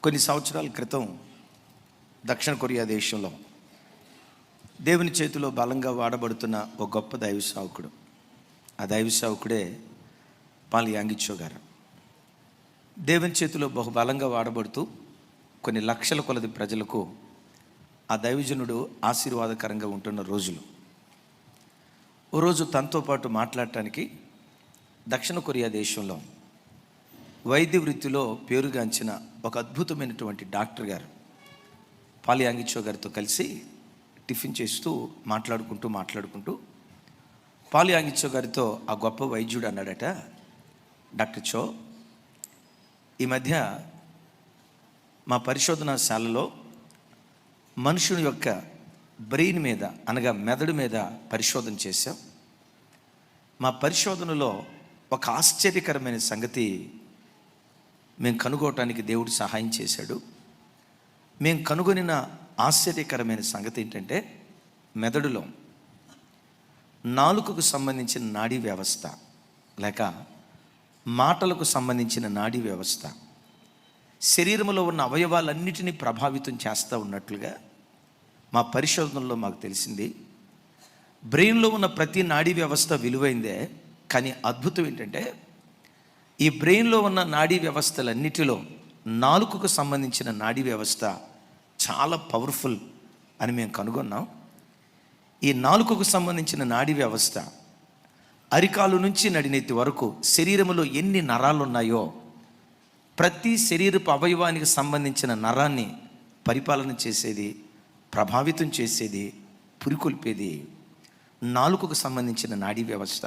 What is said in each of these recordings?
కొన్ని సంవత్సరాల క్రితం దక్షిణ కొరియా దేశంలో దేవుని చేతిలో బలంగా వాడబడుతున్న ఒక గొప్ప దైవ సేవకుడు, ఆ దైవ సేవకుడే పాల్ యాంగిచో గారు. దేవుని చేతిలో బహు బలంగా వాడబడుతూ కొన్ని లక్షల కొలది ప్రజలకు ఆ దైవజనుడు ఆశీర్వాదకరంగా ఉంటున్న రోజులు. ఓ రోజు తనతో పాటు మాట్లాడటానికి దక్షిణ కొరియా దేశంలో వైద్య వృత్తిలో పేరుగాంచిన ఒక అద్భుతమైనటువంటి డాక్టర్ గారు పాల్ యాంగిచో గారితో కలిసి టిఫిన్ చేస్తూ మాట్లాడుకుంటూ పాల్ యాంగిచో గారితో ఆ గొప్ప వైద్యుడు అన్నాడట, డాక్టర్ చో, ఈ మధ్య మా పరిశోధనాశాలలో మనుషుని యొక్క బ్రెయిన్ మీద అనగా మెదడు మీద పరిశోధన చేశాం. మా పరిశోధనలో ఒక ఆశ్చర్యకరమైన సంగతి మేము కనుగొనడానికి దేవుడు సహాయం చేశాడు. మేము కనుగొనిన ఆశ్చర్యకరమైన సంగతి ఏంటంటే, మెదడులో నాలుకకు సంబంధించిన నాడీ వ్యవస్థ లేక మాటలకు సంబంధించిన నాడీ వ్యవస్థ శరీరంలో ఉన్న అవయవాలన్నిటినీ ప్రభావితం చేస్తూ ఉన్నట్లుగా మా పరిశోధనలో మాకు తెలిసింది. బ్రెయిన్లో ఉన్న ప్రతి నాడీ వ్యవస్థ విలువైందే, కానీ అద్భుతం ఏంటంటే ఈ బ్రెయిన్లో ఉన్న నాడీ వ్యవస్థలన్నిటిలో నాలుకకు సంబంధించిన నాడీ వ్యవస్థ చాలా పవర్ఫుల్ అని మేము కనుగొన్నాం. ఈ నాలుకకు సంబంధించిన నాడీ వ్యవస్థ అరికాలు నుంచి నడినెత్తి వరకు శరీరంలో ఎన్ని నరాలు ఉన్నాయో ప్రతి శరీరపు అవయవానికి సంబంధించిన నరాన్ని పరిపాలన చేసేది, ప్రభావితం చేసేది, పురికొల్పేది నాలుకకు సంబంధించిన నాడీ వ్యవస్థ.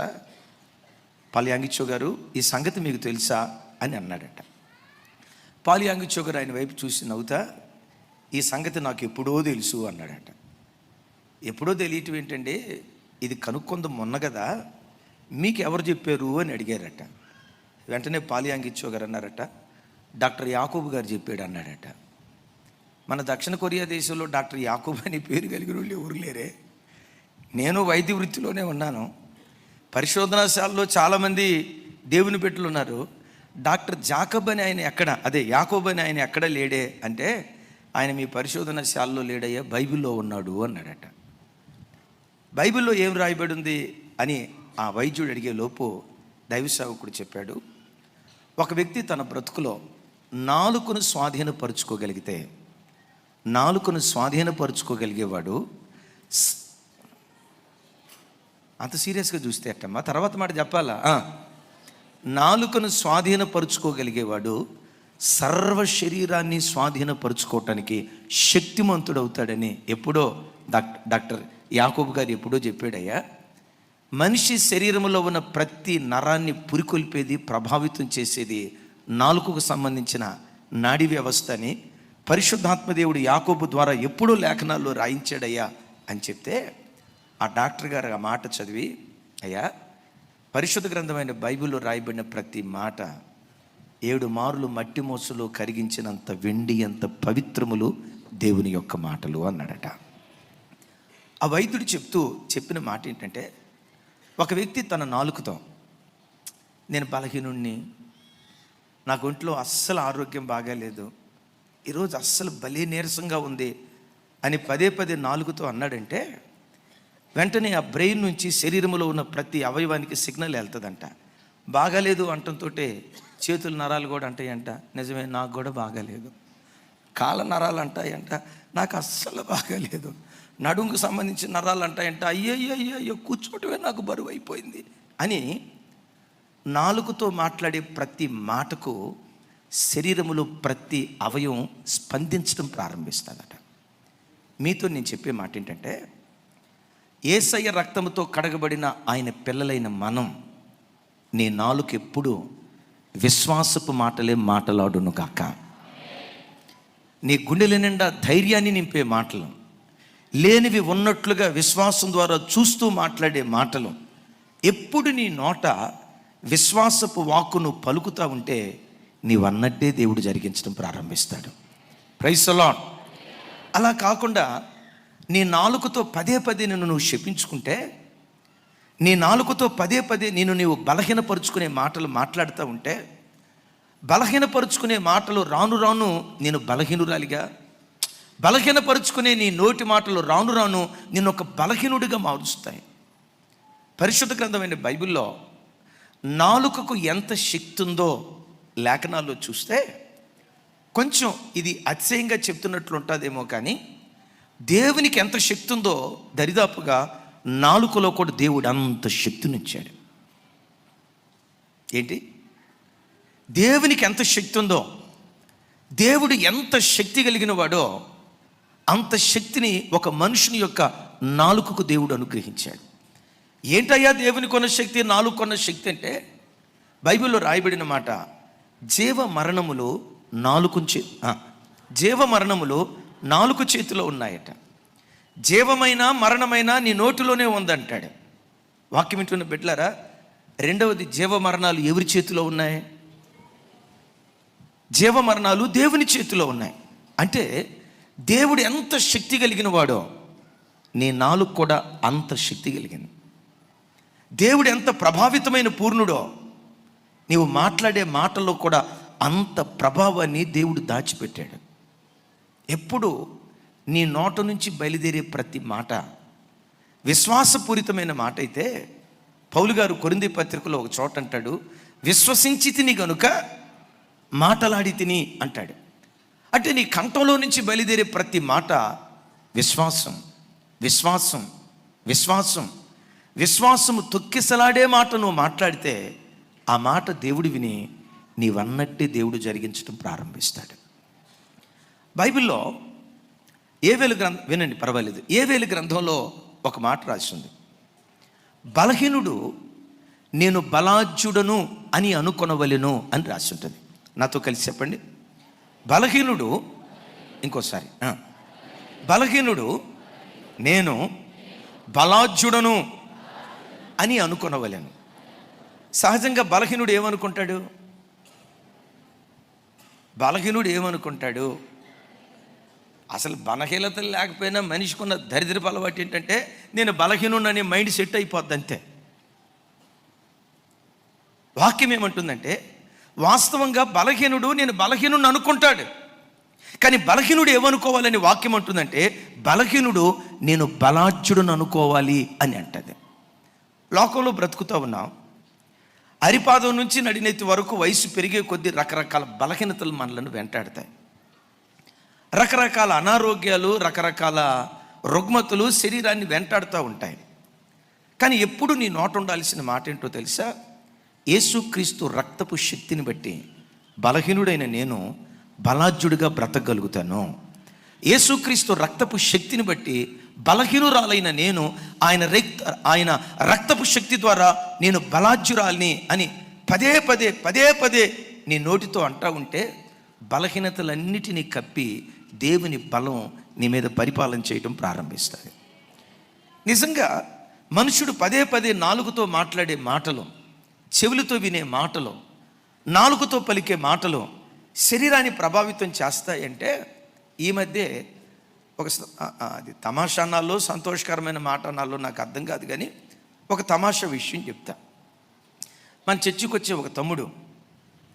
పాల్ యాంగిచో గారు, ఈ సంగతి మీకు తెలుసా అని అన్నాడట. పాల్ యాంగిచో గారు ఆయన వైపు చూసి నవ్వుతా, ఈ సంగతి నాకు ఎప్పుడో తెలుసు అన్నాడట. ఎప్పుడో తెలియటం ఏంటంటే, ఇది కనుక్కొంది మొన్న కదా, మీకు ఎవరు చెప్పారు అని అడిగారట. వెంటనే పాల్ యాంగిచో గారు అన్నారట, డాక్టర్ యాకూబ్ గారు చెప్పాడు అన్నాడట. మన దక్షిణ కొరియా దేశంలో డాక్టర్ యాకూబ్ అని పేరు కలిగిన వాళ్ళు ఎవరు లేరే. నేను వైద్య వృత్తిలోనే ఉన్నాను, పరిశోధనాశాలలో చాలామంది దేవుని బిడ్డలు ఉన్నారు. డాక్టర్ జాకబ్ అని ఆయన ఎక్కడ, అదే యాకోబ్ అని ఆయన ఎక్కడ లేడే అంటే, ఆయన మీ పరిశోధనాశాలలో లేడయ్యా, బైబిల్లో ఉన్నాడు అన్నాడట. బైబిల్లో ఏం రాయబడి ఉంది అని ఆ వైద్యుడు అడిగే లోపు దైవ సేవకుడు చెప్పాడు, ఒక వ్యక్తి తన బ్రతుకులో నాలుకను స్వాధీనపరుచుకోగలిగేవాడు. అంత సీరియస్గా చూస్తే అట్టమ్మా, తర్వాత మాట చెప్పాలా. నాలుకను స్వాధీనపరుచుకోగలిగేవాడు సర్వ శరీరాన్ని స్వాధీనపరుచుకోవటానికి శక్తిమంతుడవుతాడని ఎప్పుడో డాక్టర్ యాకోబ్ గారు ఎప్పుడో చెప్పాడయ్యా. మనిషి శరీరంలో ఉన్న ప్రతి నరాన్ని పురికొల్పేది, ప్రభావితం చేసేది నాలుకకు సంబంధించిన నాడీ వ్యవస్థ అని పరిశుద్ధాత్మదేవుడు యాకోబు ద్వారా ఎప్పుడో లేఖనాల్లో రాయించాడయ్యా అని చెప్తే, ఆ డాక్టర్ గారు ఆ మాట చదివి, అయ్యా, పరిశుద్ధ గ్రంథమైన బైబిల్లో రాయబడిన ప్రతి మాట 7 మారులు మట్టి మోసలో కరిగించినంత వెండి అంత పవిత్రములు దేవుని యొక్క మాటలు అన్నాడట. ఆ వైద్యుడు చెప్పిన మాట ఏంటంటే, ఒక వ్యక్తి తన నాలుకతో, నేను బలహీనుణ్ణి, నాకు ఒంట్లో అస్సలు ఆరోగ్యం బాగాలేదు, ఈరోజు అస్సలు భలే నీరసంగా ఉంది అని పదే నాలుగుతో అన్నాడంటే, వెంటనే ఆ బ్రెయిన్ నుంచి శరీరంలో ఉన్న ప్రతి అవయవానికి సిగ్నల్ వెళ్తుందంట. బాగాలేదు అంటంతో చేతుల నరాలు కూడా అంటాయంట, నిజమే నాకు కూడా బాగాలేదు. కాళ్ళ నరాలు అంటాయంట, నాకు అస్సలు బాగాలేదు. నడుముకు సంబంధించిన నరాలు అంటాయంట, అయ్యో కూర్చోవటమే నాకు బరువు అయిపోయింది అని నాలుగుతో మాట్లాడే ప్రతి మాటకు శరీరంలో ప్రతి అవయవం స్పందించడం ప్రారంభిస్తుందట. మీతో నేను చెప్పే మాట ఏంటంటే, యేసయ్య రక్తముతో కడగబడిన ఆయన పిల్లలైన మనం, నీ నాలుక ఎప్పుడు విశ్వాసపు మాటలే మాటలాడును కాక, నీ గుండెల నిండా ధైర్యాన్ని నింపే మాటలు, లేనివి ఉన్నట్లుగా విశ్వాసం ద్వారా చూస్తూ మాట్లాడే మాటలు, ఎప్పుడు నీ నోట విశ్వాసపు వాక్కును పలుకుతూ ఉంటే నీవన్నట్టే దేవుడు జరిగించడం ప్రారంభిస్తాడు. Praise the lord. అలా కాకుండా నీ నాలుకతో పదే నిన్ను నువ్వు శపించుకుంటే, నీ నాలుకతో పదే నీవు బలహీనపరుచుకునే మాటలు మాట్లాడుతూ ఉంటే, బలహీనపరుచుకునే మాటలు రాను రాను నేను బలహీనురాలిగా, బలహీనపరుచుకునే నీ నోటి మాటలు రాను రాను నేను ఒక బలహీనుడిగా మారుస్తాయి. పరిశుద్ధ గ్రంథమైన బైబిల్లో నాలుకకు ఎంత శక్తి ఉందో లేఖనాల్లో చూస్తే కొంచెం ఇది అతిశయంగా చెప్తున్నట్లు ఉంటుందేమో, కానీ దేవునికి ఎంత శక్తి ఉందో దరిదాపుగా నాలుకలో కూడా దేవుడు అంత శక్తినిచ్చాడు. ఏంటి? దేవునికి ఎంత శక్తి ఉందో, దేవుడు ఎంత శక్తి కలిగిన వాడో అంత శక్తిని ఒక మనుషుని యొక్క నాలుకకు దేవుడు అనుగ్రహించాడు. ఏంటయ్యా దేవుని కొన్న శక్తి, నాలుగు కొన్న శక్తి అంటే బైబిల్లో రాయబడిన మాట, జీవ మరణములు నాలుగు చేతిలో ఉన్నాయట. జీవమైన మరణమైన నీ నోటిలోనే ఉందంటాడు. వాక్యం వింటున్న బిడ్డలారా, రెండవది జీవ మరణాలు ఎవరి చేతిలో ఉన్నాయి? జీవ మరణాలు దేవుని చేతిలో ఉన్నాయి. అంటే దేవుడు ఎంత శక్తి కలిగిన వాడో నీ నాలుగు కూడా అంత శక్తి కలిగింది. దేవుడు ఎంత ప్రభావితమైన పూర్ణుడో నీవు మాట్లాడే మాటల్లో కూడా అంత ప్రభావాన్ని దేవుడు దాచిపెట్టాడు. ఎప్పుడు నీ నోట నుంచి బయలుదేరే ప్రతి మాట విశ్వాసపూరితమైన మాట అయితే, పౌలు గారు కొరింథీ పత్రికలో ఒక చోట అంటాడు, విశ్వసించి తిని గనుక మాటలాడి తిని అంటాడు. అంటే నీ కంఠంలో నుంచి బయలుదేరే ప్రతి మాట విశ్వాసం, విశ్వాసం, విశ్వాసం. విశ్వాసము తొక్కిసలాడే మాట నువ్వు మాట్లాడితే ఆ మాట దేవుడు విని నీవన్నట్టే దేవుడు జరిగించడం ప్రారంభిస్తాడు. బైబిల్లో ఏవేలు గ్రంథం వినండి, పర్వాలేదు. ఏవేలు గ్రంథంలో ఒక మాట రాసింది, బలహీనుడు నేను బలాజ్యుడను అని అనుకొనవలెను అని రాసి ఉంటుంది. నాతో కలిసి చెప్పండి. బలహీనుడు, ఇంకోసారి, బలహీనుడు నేను బలాజ్యుడను అని అనుకొనవలెను. సహజంగా బలహీనుడు ఏమనుకుంటాడు? అసలు బలహీనతలు లేకపోయినా మనిషికున్న దరిద్రపు అలవాటు ఏంటంటే నేను బలహీనుడు అనే మైండ్ సెట్ అయిపోద్ది అంతే. వాక్యం ఏమంటుందంటే వాస్తవంగా బలహీనుడు నేను బలహీనుడిని అనుకుంటాడు, కానీ బలహీనుడు ఏమనుకోవాలని వాక్యం అంటుందంటే బలహీనుడు నేను బలాజ్యుడుని అనుకోవాలి అని అంటది. లోకంలో బ్రతుకుతూ ఉన్నాం. అరిపాదం నుంచి నడినెత్తి వరకు వయసు పెరిగే కొద్దీ రకరకాల బలహీనతలు మనలను వెంటాడతాయి. రకరకాల అనారోగ్యాలు, రకరకాల రుగ్మతులు శరీరాన్ని వెంటాడుతూ ఉంటాయి. కానీ ఎప్పుడు నీ నోట ఉండాల్సిన మాట ఏంటో తెలుసా? యేసుక్రీస్తు రక్తపు శక్తిని బట్టి బలహీనుడైన నేను బలాజ్యుడిగా బ్రతకగలుగుతాను. యేసుక్రీస్తు రక్తపు శక్తిని బట్టి బలహీనురాలైన నేను ఆయన రక్తపు శక్తి ద్వారా నేను బలాజ్యురాల్ని అని పదే పదే నీ నోటితో అంటా ఉంటే బలహీనతలన్నిటినీ కప్పి దేవుని బలం నీ మీద పరిపాలన చేయడం ప్రారంభిస్తుంది. నిజంగా మనుషుడు పదే నాలుగుతో మాట్లాడే మాటలు, చెవులతో వినే మాటలు, నాలుగుతో పలికే మాటలు శరీరాన్ని ప్రభావితం చేస్తాయంటే ఈ మధ్య అది తమాషా అన్నాలో సంతోషకరమైన మాట అన్నాలో నాకు అర్థం కాదు, కానీ ఒక తమాషా విషయం చెప్తా. మన చర్చికి వచ్చే ఒక తమ్ముడు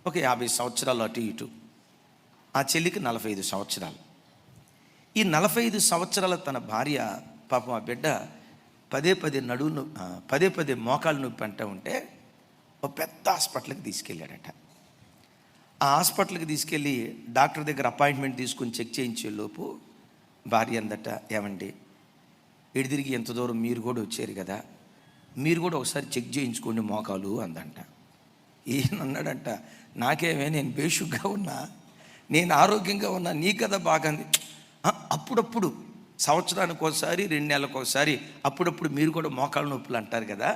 ఒక 50 సంవత్సరాలు అటు ఇటు, ఆ చెల్లికి 45 సంవత్సరాలు. ఈ 45 సంవత్సరాల తన భార్య పాపం ఆ బిడ్డ పదే మోకాలు నొప్పి అంటూ ఉంటే ఒక పెద్ద హాస్పిటల్కి తీసుకెళ్ళాడట. ఆ హాస్పిటల్కి తీసుకెళ్ళి డాక్టర్ దగ్గర అపాయింట్మెంట్ తీసుకుని చెక్ చేయించే లోపు భార్య అందట, ఏమండి తిరిగి ఎంత దూరం మీరు కూడా వచ్చారు కదా, మీరు కూడా ఒకసారి చెక్ చేయించుకోండి మోకాలు అందంట. ఈయన అన్నాడంట, నాకేమే నేను బేషుగ్గా ఉన్నా, నేను ఆరోగ్యంగా ఉన్నా, నీ కదా బాగుంది. అప్పుడప్పుడు సంవత్సరానికి ఒకసారి 2 నెలలకు ఒకసారి అప్పుడప్పుడు మీరు కూడా మోకాళ్ళ నొప్పులు అంటారు కదా,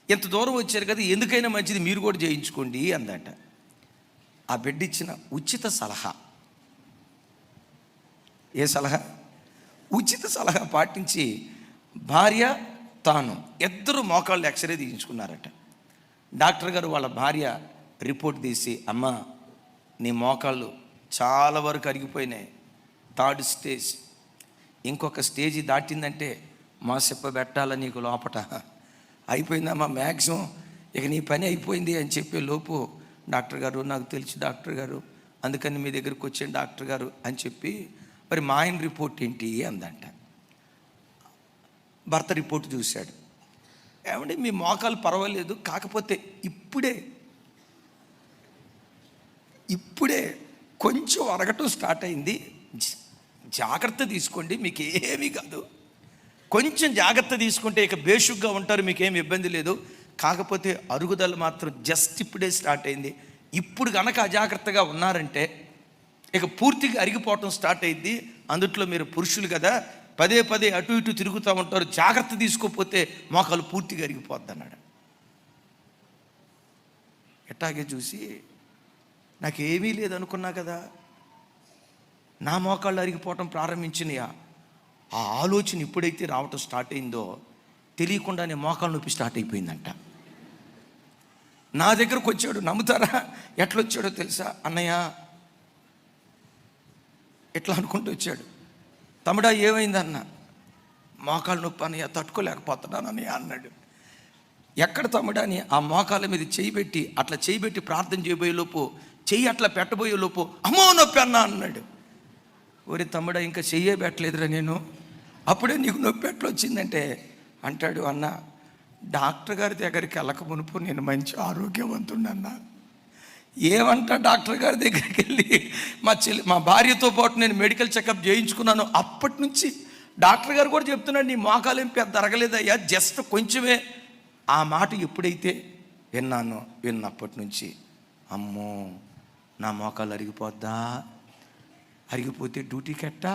ఎంత దూరం వచ్చారు కదా, ఎందుకైనా మంచిది మీరు కూడా చేయించుకోండి అందట. ఆ బిడ్డ ఇచ్చిన ఉచిత సలహా, ఏ సలహా? ఉచిత సలహా పాటించి భార్య తాను ఇద్దరు మోకాళ్ళు ఎక్స్రే తీయించుకున్నారట. డాక్టర్ గారు వాళ్ళ భార్య రిపోర్ట్ తీసి, అమ్మ నీ మోకాళ్ళు చాలా వరకు అరిగిపోయినాయి, 3rd స్టేజ్, ఇంకొక స్టేజీ దాటిందంటే మా చెప్పబెట్టాల నీకు లోపట అయిపోయిందమ్మా, మ్యాక్సిమం ఇక నీ పని అయిపోయింది అని చెప్పే లోపు డాక్టర్ గారు నాకు తెలిసి డాక్టర్ గారు, అందుకని మీ దగ్గరికి వచ్చాను డాక్టర్ గారు అని చెప్పి, మరి మా ఆయన రిపోర్ట్ ఏంటి అందంట. భర్త రిపోర్ట్ చూశాడు. ఏమంటే మీ మోకాలు పర్వాలేదు, కాకపోతే ఇప్పుడే కొంచెం అరగటం స్టార్ట్ అయింది, జాగ్రత్త తీసుకోండి, మీకు ఏమీ కాదు, కొంచెం జాగ్రత్త తీసుకుంటే ఇక బేషుగ్గా ఉంటారు, మీకేం ఇబ్బంది లేదు, కాకపోతే అరుగుదల మాత్రం జస్ట్ ఇప్పుడే స్టార్ట్ అయింది, ఇప్పుడు కనుక అజాగ్రత్తగా ఉన్నారంటే ఇక పూర్తిగా అరిగిపోవటం స్టార్ట్ అయింది, అందుట్లో మీరు పురుషులు కదా, పదే పదే అటు ఇటు తిరుగుతూ ఉంటారు, జాగ్రత్త తీసుకోకపోతే మోకాలు పూర్తిగా అరిగిపోద్ది అన్నాడు. ఎట్టాగే చూసి నాకేమీ లేదనుకున్నా కదా, నా మోకాళ్ళు అరిగిపోవటం ప్రారంభించినాయా, ఆ ఆలోచన ఎప్పుడైతే రావటం స్టార్ట్ అయిందో తెలియకుండానే మోకాలు నొప్పి స్టార్ట్ అయిపోయిందంట. నా దగ్గరకు వచ్చాడు, నమ్ముతారా ఎట్లొచ్చాడో తెలుసా, అన్నయ్య ఎట్లా అనుకుంటూ వచ్చాడు, తమ్ముడా ఏమైందన్న, మోకాలు నొప్పి అన్నయ్య తట్టుకోలేకపోతున్నాను అన్నయ్య అన్నాడు. ఎక్కడ తమ్ముడా అని ఆ మోకాళ్ళ మీద అట్లా చేయి పెట్టి ప్రార్థన చేయబోయే లోపు, చెయ్యి అట్లా పెట్టబోయే లోపు అమ్మో నొప్పి అన్నా అన్నాడు. ఒరే తమ్ముడా ఇంకా చెయ్యే పెట్టలేదురా నేను, అప్పుడే నీకు నొప్పి ఎట్లా వచ్చిందంటే అంటాడు, అన్న డాక్టర్ గారి దగ్గరికి వెళ్ళక మునుపు నేను మంచి ఆరోగ్యవంతుడన్నా, ఏమంటా డాక్టర్ గారి దగ్గరికి వెళ్ళి మా భార్యతో పాటు నేను మెడికల్ చెకప్ చేయించుకున్నాను, అప్పటి నుంచి డాక్టర్ గారు కూడా చెప్తున్నాడు నీ మోకాలు ఏం పెద్ద అరగలేదయ్యా, జస్ట్ కొంచెమే. ఆ మాట ఎప్పుడైతే విన్నప్పటి నుంచి అమ్మో నా మోకాలు అరిగిపోద్దా, అరిగిపోతే డ్యూటీకి ఎట్టా,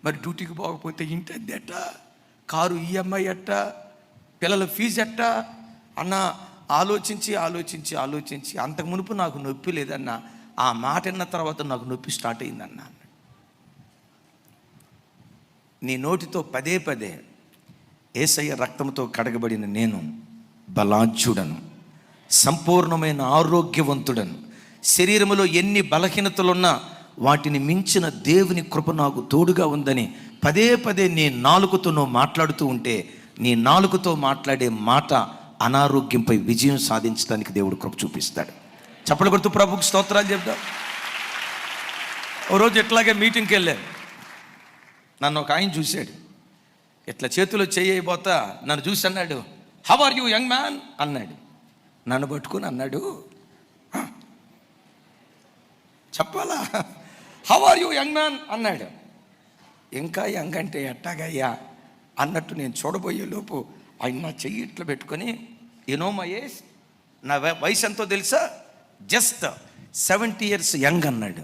మరి డ్యూటీకి పోకపోతే ఇంటి అద్దె ఎట్టా, కారు ఈఎంఐ ఎట్టా, పిల్లల ఫీజు ఎట్టా అన్న ఆలోచించి అంతకు మునుపు నాకు నొప్పి లేదన్న, ఆ మాట విన్న తర్వాత నాకు నొప్పి స్టార్ట్ అయిందన్న. నీ నోటితో పదే పదే యేసయ్య రక్తంతో కడగబడిన నేను బలాఢ్యుడను, సంపూర్ణమైన ఆరోగ్యవంతుడను, శరీరంలో ఎన్ని బలహీనతలున్నా వాటిని మించిన దేవుని కృప నాకు తోడుగా ఉందని పదే పదే నీ నాలుకతో నువ్వు మాట్లాడుతూ ఉంటే నీ నాలుకతో మాట్లాడే మాట అనారోగ్యంపై విజయం సాధించడానికి దేవుడు కృప చూపిస్తాడు. చప్పలు కొడుతూ ప్రభుకి స్తోత్రాలు చెప్తాం. ఓ రోజు ఎట్లాగే మీటింగ్కి వెళ్ళాను, నన్ను ఒక ఆయన చూశాడు, ఇట్లా చేతిలో చేయబోతా నన్ను చూసి అన్నాడు, how are you young man అన్నాడు. నన్ను పట్టుకుని అన్నాడు, చెప్పాలా, how are you young man అన్నాడు. ఇంకా యంగ్ అంటే ఎట్టాగయ్యా అన్నట్టు నేను చూడబోయే లోపు ఆయన నా చెయ్యి ఇట్లా పెట్టుకొని, యూనో మై ఏజ్, నా వయసు ఎంతో తెలుసా, జస్ట్ 70 years యంగ్ అన్నాడు.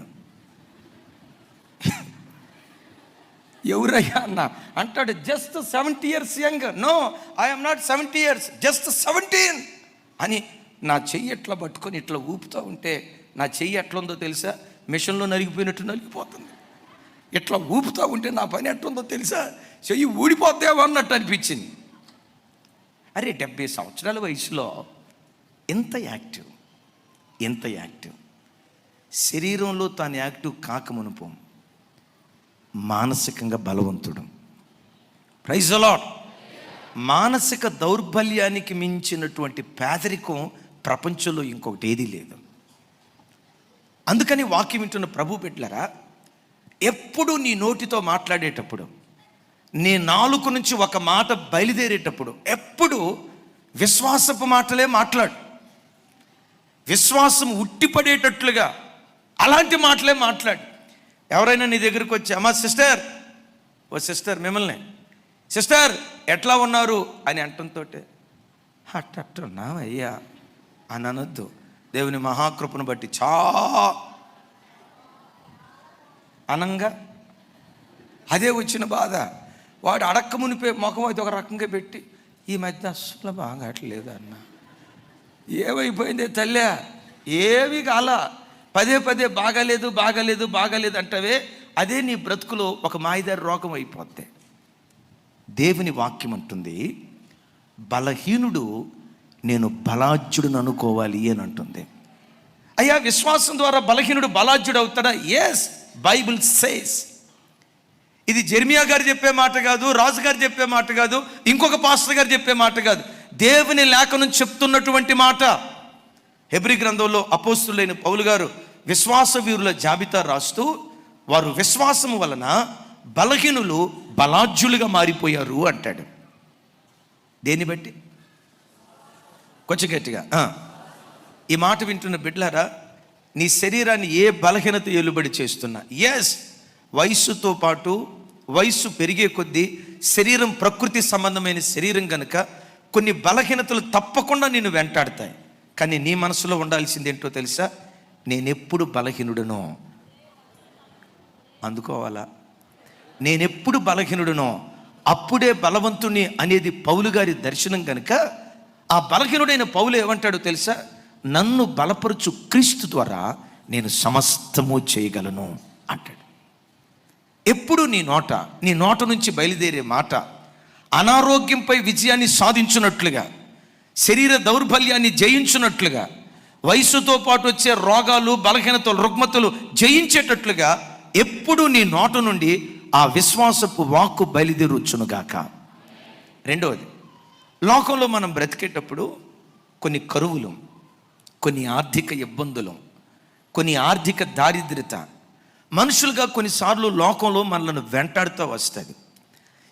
ఎవరయ్యా అన్న అంటాడు, just 70 years young. No I'm not 70 years, just 17 అని నా చెయ్యి ఎట్లా పట్టుకొని ఇట్లా ఊపుతూ ఉంటే నా చెయ్యి ఎట్లా ఉందో తెలుసా, మిషన్లో నలిగిపోయినట్టు నలిగిపోతుంది. ఇట్లా ఊపుతూ ఉంటే నా పని ఎట్లుందో తెలుసా, చెయ్యి ఊడిపోద్దేమో అన్నట్టు అనిపించింది. అరే 70 సంవత్సరాల వయసులో ఎంత యాక్టివ్, శరీరంలో తాను యాక్టివ్ కాకమునుపు మానసికంగా బలవంతుడు. Praise the lord. మానసిక దౌర్బల్యానికి మించినటువంటి పేదరికం ప్రపంచంలో ఇంకొకటి ఏదీ లేదు. అందుకని వాక్యం వింటున్న ప్రభు బిడ్డలారా, ఎప్పుడు నీ నోటితో మాట్లాడేటప్పుడు, నీ నాలుక నుంచి ఒక మాట బయలుదేరేటప్పుడు ఎప్పుడు విశ్వాసపు మాటలే మాట్లాడు. విశ్వాసం ఉట్టిపడేటట్లుగా అలాంటి మాటలే మాట్లాడు. ఎవరైనా నీ దగ్గరికి వచ్చి, అమ్మా సిస్టర్, ఓ సిస్టర్ మిమ్మల్ని, సిస్టర్ ఎట్లా ఉన్నారు అని అంటంతో అట్టున్నాం అయ్యా అని అనొద్దు. దేవుని మహాకృపను బట్టి అనంగా అదే వచ్చిన బాధ. వాడు అడక్క మునిపే ముఖం అయితే ఒక రకంగా పెట్టి, ఈ మధ్య అసలు బాగాట్లేదు అన్న, ఏమైపోయిందే తల్లి, ఏవి కాల, పదే పదే బాగాలేదు అంటవే, అదే నీ బ్రతుకులో ఒక మాయదారి రోగం అయిపోద్ది. దేవుని వాక్యం అంటుంది, బలహీనుడు నేను బలాఢ్యుడును అనుకోవాలి అని అంటుంది. అయ్యా విశ్వాసం ద్వారా బలహీనుడు బలాఢ్యుడు అవుతాడా? Yes, Bible says. ఇది జెర్మియా గారు చెప్పే మాట కాదు, రాజు గారు చెప్పే మాట కాదు, ఇంకొక పాస్టర్ గారు చెప్పే మాట కాదు, దేవుని లేఖనం చెప్తున్నటువంటి మాట. హెబ్రీ గ్రంథంలో అపోస్తులైన పౌలు గారు విశ్వాస వీరుల జాబితా రాస్తూ, వారు విశ్వాసము వలన బలహీనులు బలాఢ్యులుగా మారిపోయారు అంటాడు. దేన్ని బట్టి? కొంచెం గట్టిగా. ఈ మాట వింటున్న బిడ్డలారా, నీ శరీరాన్ని ఏ బలహీనత ఏలుబడి చేస్తున్నా, ఎస్, వయస్సుతో పాటు వయస్సు పెరిగే కొద్దీ శరీరం ప్రకృతి సంబంధమైన శరీరం కనుక కొన్ని బలహీనతలు తప్పకుండా నిన్ను వెంటాడతాయి. కానీ నీ మనసులో ఉండాల్సింది ఏంటో తెలుసా? నేనెప్పుడు బలహీనుడనో అందుకోవాలా. నేనెప్పుడు బలహీనుడనో అప్పుడే బలవంతుని అనేది పౌలు గారి దర్శనం కనుక, ఆ బలహీనుడైన పౌలు ఏమంటాడో తెలుసా? నన్ను బలపరుచు క్రీస్తు ద్వారా నేను సమస్తము చేయగలను అంటాడు. ఎప్పుడు నీ నోట నుంచి బయలుదేరే మాట అనారోగ్యంపై విజయాన్ని సాధించున్నట్లుగా, శరీర దౌర్బల్యాన్ని జయించున్నట్లుగా, వయసుతో పాటు వచ్చే రోగాలు, బలహీనతలు, రుగ్మతలు జయించేటట్లుగా ఎప్పుడు నీ నోట నుండి ఆ విశ్వాసపు వాక్కు బయలుదేరుచునుగాక. రెండవది, లోకంలో మనం బ్రతికేటప్పుడు కొన్ని కరువులు, కొన్ని ఆర్థిక ఇబ్బందులు, కొన్ని ఆర్థిక దారిద్ర్యత మనుషులుగా కొన్నిసార్లు లోకంలో మనల్ని వెంటాడుతూ వస్తుంది.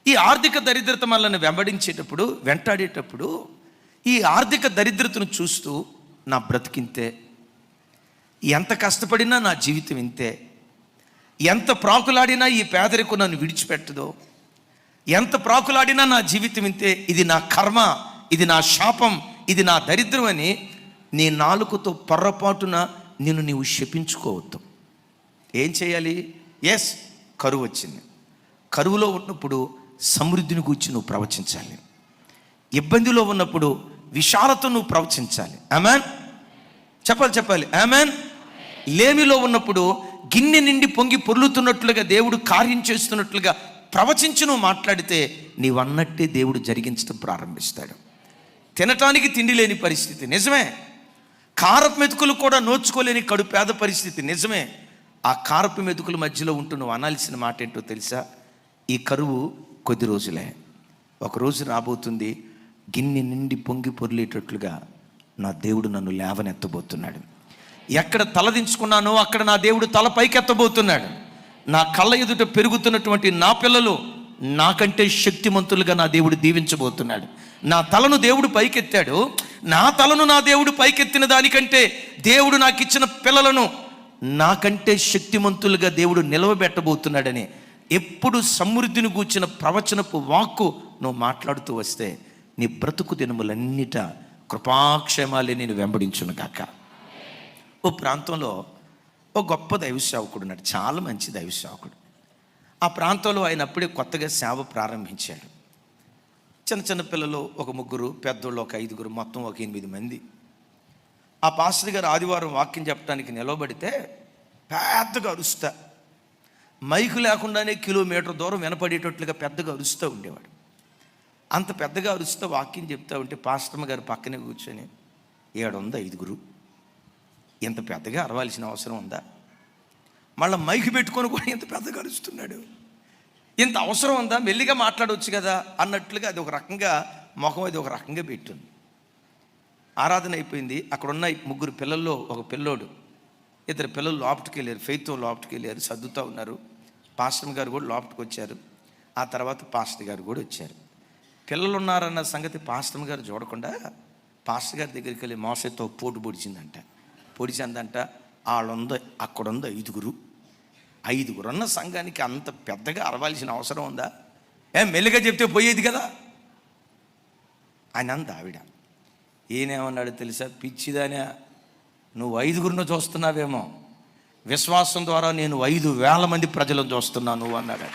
ఈ ఆర్థిక దరిద్రత మనల్ని వెంటాడేటప్పుడు ఈ ఆర్థిక దరిద్రతను చూస్తూ నా బ్రతికింతే, ఎంత కష్టపడినా నా జీవితం ఇంతే, ఎంత ప్రాకులాడినా ఈ పేదరికం నన్ను విడిచిపెట్టదో, ఎంత ప్రాకులాడినా నా జీవితం ఇంతే, ఇది నా కర్మ, ఇది నా శాపం, ఇది నా దరిద్రం అని నీ నాలుకతో పొర్రపాటున నీవు శపించుకోవద్దు. ఏం చేయాలి? ఎస్, కరువు వచ్చింది. కరువులో ఉన్నప్పుడు సమృద్ధిని గూర్చి నువ్వు ప్రవచించాలి. ఇబ్బందిలో ఉన్నప్పుడు విశాలత నువ్వు ప్రవచించాలి. ఆమెన్ చెప్పాలి. ఆమెన్. లేమిలో ఉన్నప్పుడు గిన్నె నిండి పొంగి పొర్లుతున్నట్లుగా, దేవుడు కార్యం చేస్తున్నట్లుగా ప్రవచించి నువ్వు మాట్లాడితే నీవన్నట్టే దేవుడు జరిగించడం ప్రారంభిస్తాడు. తినటానికి తిండి లేని పరిస్థితి నిజమే. కారపు మెతుకులు కూడా నోచుకోలేని కడు పేద పరిస్థితి నిజమే. ఆ కారపు మెతుకుల మధ్యలో ఉంటూ నువ్వు అనాల్సిన మాట ఏంటో తెలుసా? ఈ కరువు కొద్ది రోజులే, ఒకరోజు రాబోతుంది, గిన్నె నిండి పొంగి పొర్లేటట్లుగా నా దేవుడు నన్ను లేవనెత్తబోతున్నాడు. ఎక్కడ తలదించుకున్నానో అక్కడ నా దేవుడు తల పైకెత్తబోతున్నాడు. నా కళ్ళ ఎదుట పెరుగుతున్నటువంటి నా పిల్లలు నాకంటే శక్తిమంతులుగా నా దేవుడు దీవించబోతున్నాడు. నా తలను దేవుడు పైకెత్తాడు. నా తలను నా దేవుడు పైకెత్తిన దానికంటే దేవుడు నాకు ఇచ్చిన పిల్లలను నాకంటే శక్తిమంతులుగా దేవుడు నిలవబెట్టబోతున్నాడని ఎప్పుడు సమృద్ధిని గూర్చిన ప్రవచనపు వాక్కు నువ్వు మాట్లాడుతూ వస్తే నీ బ్రతుకు దినములన్నిట కృపాక్షేమాలే నేను వెంబడించును గాక. ఓ ప్రాంతంలో ఓ గొప్ప దైవ సేవకుడు ఉన్నాడు, చాలా మంచి దైవ సేవకుడు. ఆ ప్రాంతంలో ఆయన అప్పుడే కొత్తగా సేవ ప్రారంభించాడు. చిన్న పిల్లలు ఒక 3, పెద్దోళ్ళు ఒక 5, మొత్తం ఒక 8 మంది. ఆ పాస్టర్ గారు ఆదివారం వాక్యం చెప్పడానికి నిలవబడితే పెద్దగా అరుస్తా, మైకు లేకుండానే కిలోమీటర్ దూరం వినపడేటట్లుగా పెద్దగా అరుస్తూ ఉండేవాడు. అంత పెద్దగా అరుస్తూ వాక్యం చెప్తా ఉంటే పాస్టర్మ గారు పక్కనే కూర్చొని, 700 ఇంత పెద్దగా అరవాల్సిన అవసరం ఉందా? మళ్ళీ మైకు పెట్టుకొని కూడా ఇంత పెద్దగా అరుస్తున్నాడు, ఇంత అవసరం ఉందా? మెల్లిగా మాట్లాడవచ్చు కదా అన్నట్లుగా అది ఒక రకంగా ముఖం అది ఒక రకంగా పెట్టింది. ఆరాధన అయిపోయింది. అక్కడ ఉన్న 3 పిల్లల్లో ఒక పిల్లోడు, 2 పిల్లలు లోపటికి వెళ్ళారు, ఫెయిత్తో లోపటికి వెళ్ళారు, సర్దుతూ ఉన్నారు. పాస్టర్ గారు కూడా లోపలికి వచ్చారు. ఆ తర్వాత పాస్టర్ గారు కూడా వచ్చారు. పిల్లలు ఉన్నారన్న సంగతి పాస్టర్ గారు చూడకుండా పాస్టర్ గారి దగ్గరికి వెళ్ళి మోసతో పోటు పొడిచిందంట. పొడిచిందంట. అక్కడుంది 5 ఉన్న సంఘానికి అంత పెద్దగా అరవాల్సిన అవసరం ఉందా? మెల్లిగా చెప్తే పోయేది కదా అని అంత ఆవిడ. ఈయనేమన్నాడు తెలుసా? పిచ్చిదానే, నువ్వు 5 చూస్తున్నావేమో, విశ్వాసం ద్వారా నేను 5,000 మంది ప్రజలను చూస్తున్నాను అన్నాడు.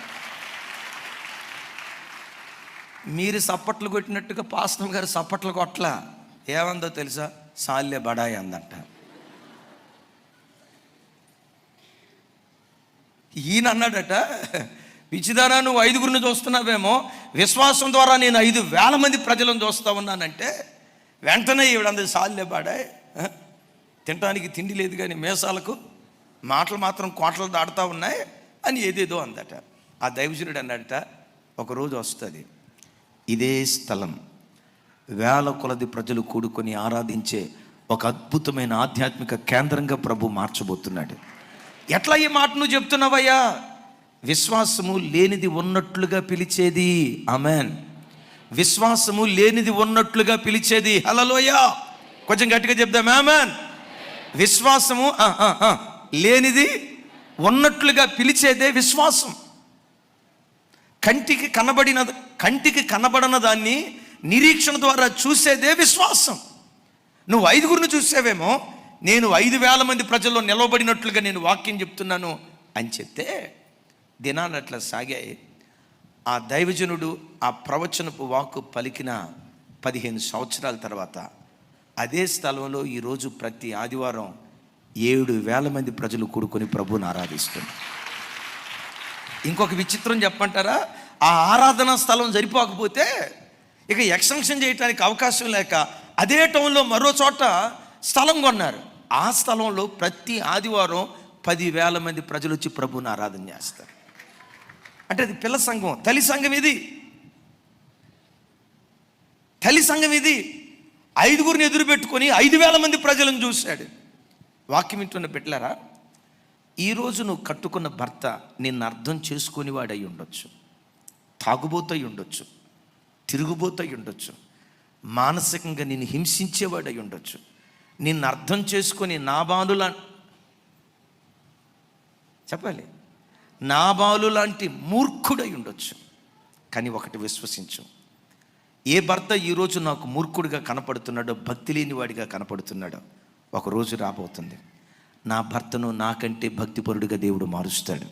మీరు సప్పట్లు కొట్టినట్టుగా పాస్టర్ గారు సప్పట్లు కొట్ల. ఏమందో తెలుసా? సాల్లే బడాయి అందంట. ఈయన అన్నాడట, పిచ్చిదానా నువ్వు 5 చూస్తున్నావేమో, విశ్వాసం ద్వారా నేను 5,000 మంది ప్రజలను చూస్తా ఉన్నానంటే వెంటనే ఈవిడంది సాల్లే బాడాయి, తినడానికి తిండి లేదు కానీ మేసాలకు మాటలు మాత్రం కోటలు దాడుతూ ఉన్నాయి అని ఏదేదో అందట. ఆ దైవజనుడు అన్నాడట, ఒకరోజు వస్తుంది, ఇదే స్థలం 1000 కొలది ప్రజలు కూడుకొని ఆరాధించే ఒక అద్భుతమైన ఆధ్యాత్మిక కేంద్రంగా ప్రభు మార్చబోతున్నాడు. ఎట్లా ఈ మాట నువ్వు చెప్తున్నావయ్యా? విశ్వాసము లేనిది ఉన్నట్లుగా పిలిచేది. ఆమెన్. విశ్వాసము లేనిది ఉన్నట్లుగా పిలిచేది. హల్లెలూయా. కొంచెం గట్టిగా చెప్దాం. ఆమెన్. విశ్వాసము లేనిది ఉన్నట్లుగా పిలిచేదే విశ్వాసం. కంటికి కనబడిన దాన్ని నిరీక్షణ ద్వారా చూసేదే విశ్వాసం. నువ్వు 5గురిని చూసేవేమో, నేను 5,000 మంది ప్రజల్లో నిలవబడినట్లుగా నేను వాక్యం చెప్తున్నాను అని చెప్తే దినాలు అట్లా సాగాయి. ఆ దైవజనుడు ఆ ప్రవచనపు వాక్కు పలికిన 15 సంవత్సరాల తర్వాత అదే స్థలంలో ఈరోజు ప్రతి ఆదివారం 7,000 మంది ప్రజలు కూడుకొని ప్రభువుని ఆరాధిస్తున్నారు. ఇంకొక విచిత్రం చెప్పంటారా? ఆ ఆరాధనా స్థలం సరిపోకపోతే ఇక ఎక్స్టెన్షన్ చేయడానికి అవకాశం లేక అదే టౌన్లో మరో చోట స్థలం కొన్నారు. ఆ స్థలంలో ప్రతి ఆదివారం 10,000 మంది ప్రజలు వచ్చి ప్రభువుని ఆరాధన చేస్తారు. అంటే అది పిల్ల సంఘం, తల్లి సంఘం ఇది. తల్లి సంఘం ఇది 5గురిని ఎదురు పెట్టుకొని 5,000 మంది ప్రజలను చూశాడు. వాక్యం వింటున్న బిడ్డలారా, ఈరోజు నువ్వు కట్టుకున్న భర్త నిన్ను అర్థం చేసుకుని వాడై ఉండొచ్చు, తాగుబోతై ఉండొచ్చు, తిరుగుబోతై ఉండొచ్చు, మానసికంగా నిన్ను హింసించేవాడై ఉండొచ్చు, నిన్ను అర్థం చేసుకొని నాబాలు లాంటి మూర్ఖుడై ఉండొచ్చు. కానీ ఒకటి విశ్వసించు, ఏ భర్త ఈరోజు నాకు మూర్ఖుడిగా కనపడుతున్నాడో, భక్తి లేని వాడిగా కనపడుతున్నాడో, ఒకరోజు రాబోతుంది నా భర్తను నాకంటే భక్తిపరుడిగా దేవుడు మారుస్తాడు,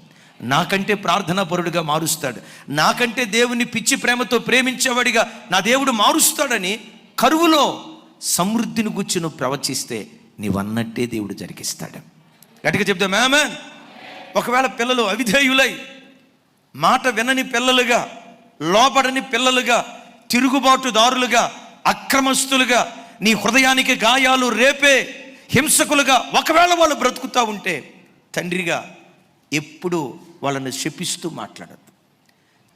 నాకంటే ప్రార్థనాపరుడిగా మారుస్తాడు, నాకంటే దేవుని పిచ్చి ప్రేమతో ప్రేమించేవాడిగా నా దేవుడు మారుస్తాడని కరువులో సమృద్ధిని గురించి నువ్వు ప్రవచిస్తే నీవన్నట్టే దేవుడు జరిగిస్తాడు. గట్టిగా చెప్తాం ఆమేన్. ఒకవేళ పిల్లలు అవిధేయులై, మాట వినని పిల్లలుగా, లోబడని పిల్లలుగా, తిరుగుబాటుదారులుగా, అక్రమస్తులుగా, నీ హృదయానికి గాయాలు రేపే హింసకులుగా ఒకవేళ వాళ్ళు బ్రతుకుతూ ఉంటే, తండ్రిగా ఎప్పుడు వాళ్ళని శపిస్తూ మాట్లాడద్దు.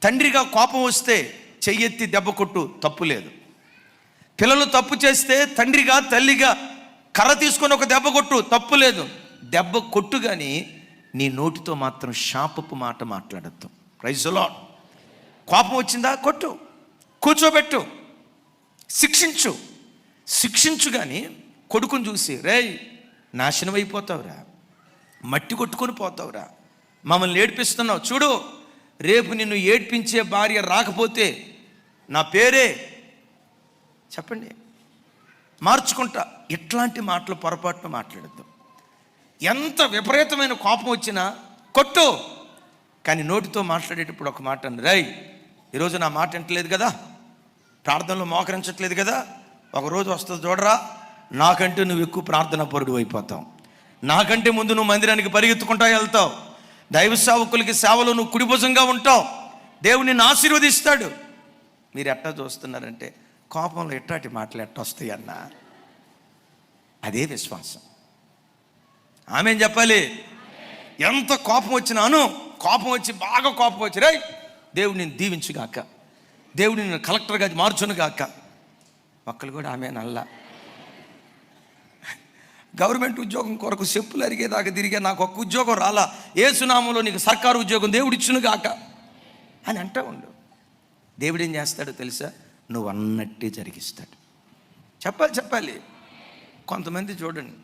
తండ్రిగా కోపం వస్తే చెయ్యెత్తి దెబ్బ కొట్టు, తప్పు లేదు. పిల్లలు తప్పు చేస్తే తండ్రిగా తల్లిగా కర్ర తీసుకొని ఒక దెబ్బ కొట్టు, తప్పు లేదు. దెబ్బ కొట్టు కానీ నీ నోటితో మాత్రం శాపపు మాట మాట్లాడద్దు. Praise the lord. కోపం వచ్చిందా కొట్టు, కూర్చోబెట్టు, శిక్షించు కానీ కొడుకుని చూసి రేయ్ నాశనం అయిపోతావురా, మట్టి కొట్టుకొని పోతావురా, మమ్మల్ని ఏడ్పిస్తున్నావు చూడు, రేపు నిన్ను ఏడ్పించే భార్య రాకపోతే నా పేరే చెప్పండి మార్చుకుంటా. ఇట్లాంటి మాటలు పొరపాటున మాట్లాడద్దు. ఎంత విపరీతమైన కోపం వచ్చినా కొట్టు, కానీ నోటితో మాట్లాడేటప్పుడు ఒక మాట అన్న, రేయ్ ఈరోజు నా మాట వింటలేదు కదా, ప్రార్థనలో మోకరించట్లేదు కదా, ఒకరోజు వస్తుంది చూడరా, నాకంటే నువ్వు ఎక్కువ ప్రార్థనా పరుడు అయిపోతావు, నాకంటే ముందు నువ్వు మందిరానికి పరిగెత్తుకుంటా వెళ్తావు, దైవ సేవకులకి సేవలో నువ్వు కుడిభుజంగా ఉంటావు, దేవుడు నిన్ను ఆశీర్వదిస్తాడు. మీరు ఎట్టా చూస్తున్నారంటే కోపంలో ఎట్టాటి మాటలు ఎట్ట వస్తాయి అన్న, అదే విశ్వాసం. ఆమేన్ చెప్పాలి. ఎంత కోపం వచ్చినాను, కోపం వచ్చి బాగా కోపం వచ్చి రేయ్ దేవుడు నేను దీవించుగాక, దేవుడు నేను కలెక్టర్గా మార్చునుగాక, ఒక్కరు కూడా ఆమేన్ అల్లా. గవర్నమెంట్ ఉద్యోగం కొరకు చెప్పులు అరిగేదాకా తిరిగే నాకు ఒక్క ఉద్యోగం రాలా, యేసునామంలో నీకు సర్కారు ఉద్యోగం దేవుడు ఇచ్చునుగాక అని అంటూ ఉండు. దేవుడు ఏం చేస్తాడో తెలుసా? నువ్వు అన్నట్టే జరిగిస్తాడు. చెప్పాలి. కొంతమంది చూడండి,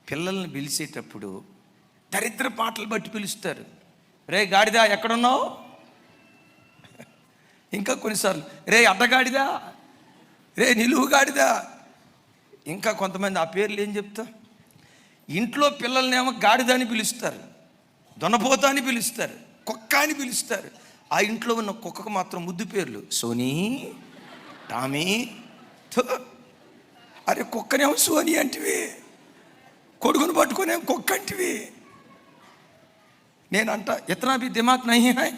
పిల్లల్ని పిలిచేటప్పుడు దరిద్ర పాటలు బట్టి పిలుస్తారు. రే గాడిదా ఎక్కడున్నావు, ఇంకా కొన్నిసార్లు రే అడ్డగాడిదా, రే నిలువు గాడిదా, ఇంకా కొంతమంది ఆ పేర్లు ఏం చెప్తా. ఇంట్లో పిల్లల్నేమో గాడిద అని పిలుస్తారు, దొనపోత అని పిలుస్తారు, కుక్క అని పిలుస్తారు. ఆ ఇంట్లో ఉన్న కుక్కకు మాత్రం ముద్దు పేర్లు సోనీ, టామీ. అరే కుక్కనేమో సోనీ అంటివి, కొడుకును పట్టుకునే కుక్క అంటివి. నేనంట ఇతనా భీ దిమాగ్ నహీ హై.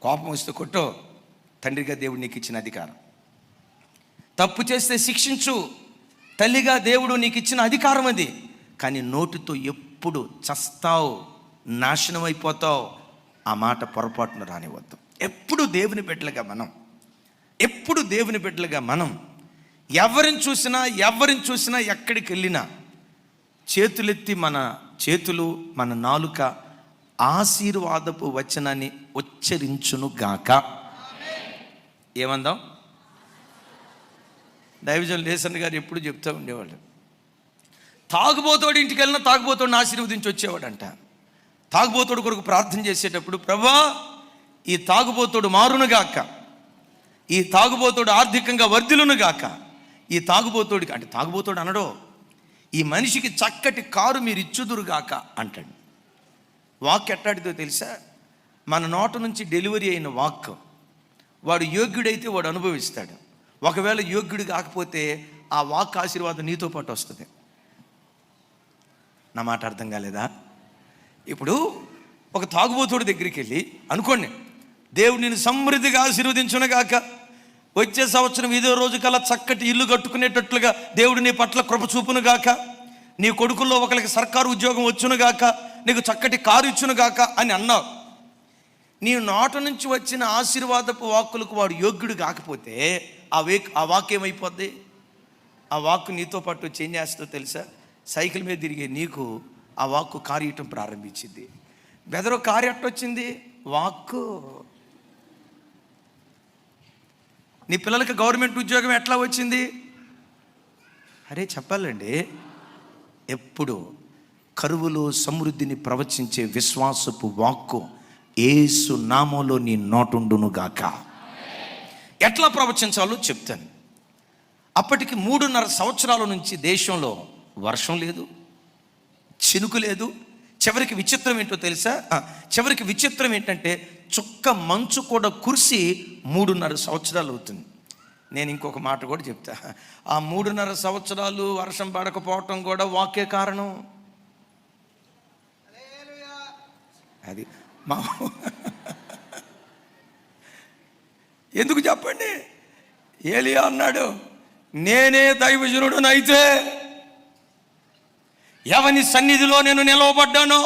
కోపం వస్తే కొట్టో, తండ్రిగా దేవుడు నీకు ఇచ్చిన అధికారం. తప్పు చేస్తే శిక్షించు, తల్లిగా దేవుడు నీకు ఇచ్చిన అధికారం అది. కానీ నోటితో ఎప్పుడు చస్తావు, నాశనం అయిపోతావు, ఆ మాట పొరపాటున రానివద్దు. ఎప్పుడు దేవుని బిడ్డలుగా మనం ఎవరిని చూసినా ఎక్కడికి వెళ్ళినా చేతులెత్తి మన చేతులు, మన నాలుక ఆశీర్వాదపు వచనాన్ని ఉచ్చరించును గాక. ఏమందాం? దైవజనులు లేసన్ గారు ఎప్పుడు చెప్తూ ఉండేవాళ్ళు, తాగుబోతోడు ఇంటికి వెళ్ళినా తాగుబోతోడిని ఆశీర్వదించి వచ్చేవాడంట. తాగుబోతోడు కొరకు ప్రార్థన చేసేటప్పుడు, ప్రభా ఈ తాగుబోతోడు మారునుగాక, ఈ తాగుబోతోడు ఆర్థికంగా వర్ధిల్లునుగాక, ఈ తాగుబోతోడికి, అంటే తాగుబోతోడు అనడో, ఈ మనిషికి చక్కటి కారు మీరు ఇచ్చుదురుగాక అంటాడు. వాక్ ఎట్టాడితో తెలుసా? మన నోట నుంచి డెలివరీ అయిన వాక్ వాడు యోగ్యుడైతే వాడు అనుభవిస్తాడు. ఒకవేళ యోగ్యుడు కాకపోతే ఆ వాక్ ఆశీర్వాదం నీతో పాటు వస్తుంది. నా మాట అర్థం కాలేదా? ఇప్పుడు ఒక తాగుబోతుడి దగ్గరికి వెళ్ళి అనుకోండి, దేవుడు నేను సమృద్ధిగా ఆశీర్వదించునుగాక, వచ్చే సంవత్సరం ఇదే రోజు కల్లా చక్కటి ఇల్లు కట్టుకునేటట్లుగా దేవుడు నీ పట్ల కృప చూపునుగాక, నీ కొడుకుల్లో ఒకరికి సర్కారు ఉద్యోగం వచ్చునుగాక, నీకు చక్కటి కారు ఇచ్చునుగాక అని అన్నావు. నీ నోట నుంచి వచ్చిన ఆశీర్వాదపు వాక్కులకు వాడు యోగ్యుడు కాకపోతే ఆ వాక్ ఏమైపోద్ది? ఆ వాక్కు నీతో పాటు వచ్చి ఏం చేస్తుందో తెలుసా? సైకిల్ మీద తిరిగే నీకు ఆ వాక్కు కారు ఇవ్వటం ప్రారంభించింది. బెదరో కారు ఎట్టొచ్చింది? వాక్కు. నీ పిల్లలకి గవర్నమెంట్ ఉద్యోగం ఎట్లా వచ్చింది? అరే చెప్పాలండి, ఎప్పుడు కరువులో సమృద్ధిని ప్రవచించే విశ్వాసపు వాక్కు యేసు నామంలో నీ నోటుండునుగాక. ఎట్లా ప్రవచించాలో చెప్తాను. అప్పటికి 3.5 సంవత్సరాల నుంచి దేశంలో వర్షం లేదు, చినుకు లేదు. చివరికి విచిత్రం ఏంటో తెలుసా? చివరికి విచిత్రం ఏంటంటే చుక్క మంచు కూడా కురిసి 3.5 సంవత్సరాలు అవుతుంది. నేను ఇంకొక మాట కూడా చెప్తా. ఆ 3.5 సంవత్సరాలు వర్షం పడకపోవటం కూడా వాక్య కారణం. అది మా ఎందుకు చెప్పండి? ఏలియా అన్నాడు, నేనే దైవజనుడునైతే ఎవని సన్నిధిలో నేను నిలవబడ్డానో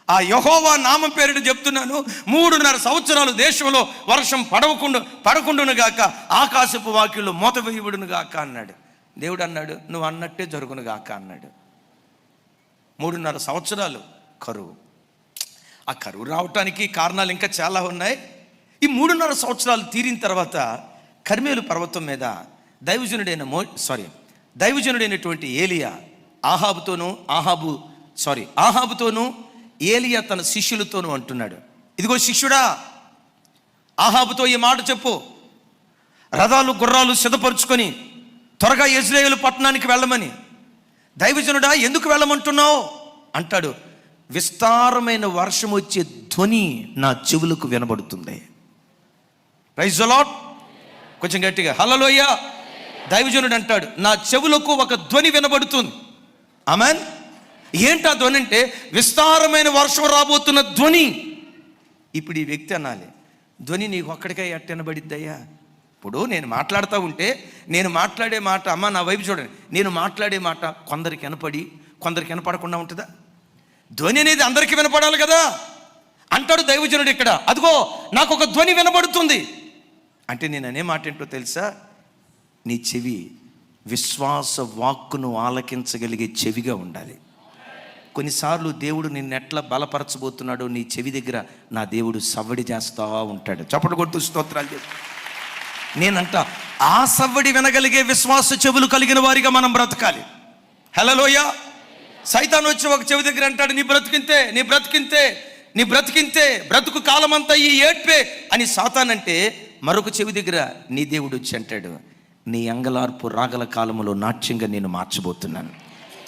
ఆ యెహోవా నామం పేరిట చెప్తున్నాను, 3.5 సంవత్సరాలు దేశంలో వర్షం పడకుండును గాక, ఆకాశపు వాక్యులు మూత వేయబడును గాక అన్నాడు. దేవుడు అన్నాడు, నువ్వు అన్నట్టే జరుగును గాక అన్నాడు. 3.5 సంవత్సరాలు కరువు. ఆ కరువు రావటానికి కారణాలు ఇంకా చాలా ఉన్నాయి. ఈ 3.5 సంవత్సరాలు తీరిన తర్వాత కర్మేలు పర్వతం మీద దైవజనుడైనటువంటి ఏలియా ఆహాబుతోనూ ఏలియా తన శిష్యులతోనూ అంటున్నాడు, ఇదిగో శిష్యుడా, ఆహాబుతో ఈ మాట చెప్పు, రథాలు గుర్రాలు సిద్ధపరుచుకొని త్వరగా యెజ్రెయేలు పట్టణానికి వెళ్ళమని. దైవజనుడా ఎందుకు వెళ్ళమంటున్నావు అంటాడు. విస్తారమైన వర్షం వచ్చే ధ్వని నా చెవులకు వినబడుతుంది. Praise the lord. కొంచెం గట్టిగా హల్లెలూయా. దైవజనుడు అంటాడు, నా చెవులకు ఒక ధ్వని వినబడుతుంది. ఆమేన్. ఏంటా ధ్వని అంటే విస్తారమైన వర్షం రాబోతున్న ధ్వని. ఇప్పుడు ఈ వ్యక్తి అనాలి, ధ్వని నీకు ఒక్కడికే ఎట్టనబడిద్దయ్యా? ఇప్పుడు నేను మాట్లాడుతూ ఉంటే నేను మాట్లాడే మాట, అమ్మ నా వైపు చూడండి, నేను మాట్లాడే మాట కొందరికి వినపడి కొందరికి వినపడకుండా ఉంటుందా? ధ్వని అనేది అందరికీ వినపడాలి కదా. అంటాడు దైవజనుడు ఇక్కడ, అదిగో నాకు ఒక ధ్వని వినబడుతుంది అంటే నేను అనే మాట ఏంటో తెలుసా? నీ చెవి విశ్వాస వాక్కును ఆలకించగలిగే చెవిగా ఉండాలి. కొన్నిసార్లు దేవుడు నిన్నెట్లా బలపరచబోతున్నాడో నీ చెవి దగ్గర నా దేవుడు సవ్వడి చేస్తూ ఉంటాడు. చప్పట్లు కొడుతూ స్తోత్రాలు చెప్పు. నేనంట ఆ సవ్వడి వినగలిగే విశ్వాస చెవులు కలిగిన వారిగా మనం బ్రతకాలి. హల్లెలూయా. సైతాను వచ్చి ఒక చెవి దగ్గర అంటాడు, నీ బ్రతికింతే బ్రతుకు కాలమంతా ఈ ఏడ్పే అని సాతానంటే, మరొక చెవి దగ్గర నీ దేవుడు వచ్చి అంటాడు, నీ అంగలార్పు రాగల కాలములో నాట్యంగా నేను మార్చబోతున్నాను.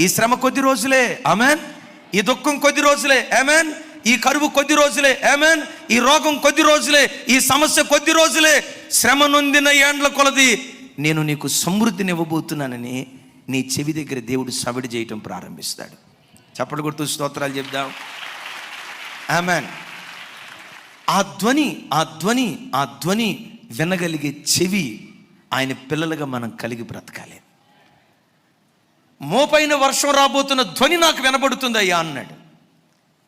ఈ శ్రమ కొద్ది రోజులే, ఆమెన్. ఈ దుఃఖం కొద్ది రోజులే, ఆమెన్. ఈ కరువు కొద్ది రోజులే, ఆమెన్. ఈ రోగం కొద్ది రోజులే, ఈ సమస్య కొద్ది రోజులే. శ్రమ నొందిన ఏండ్ల కొలది నేను నీకు సమృద్ధిని ఇవ్వబోతున్నానని నీ చెవి దగ్గర దేవుడు సవిడి చేయటం ప్రారంభిస్తాడు. చప్పట్లు కొడుతూ స్తోత్రాలు చెప్దాం. ఆమెన్. ఆ ధ్వని వినగలిగే చెవి ఆయన పిల్లలుగా మనం కలిగి బ్రతకాలి. మోపైన వర్షం రాబోతున్న ధ్వని నాకు వినబడుతుంది అయ్యా అన్నాడు.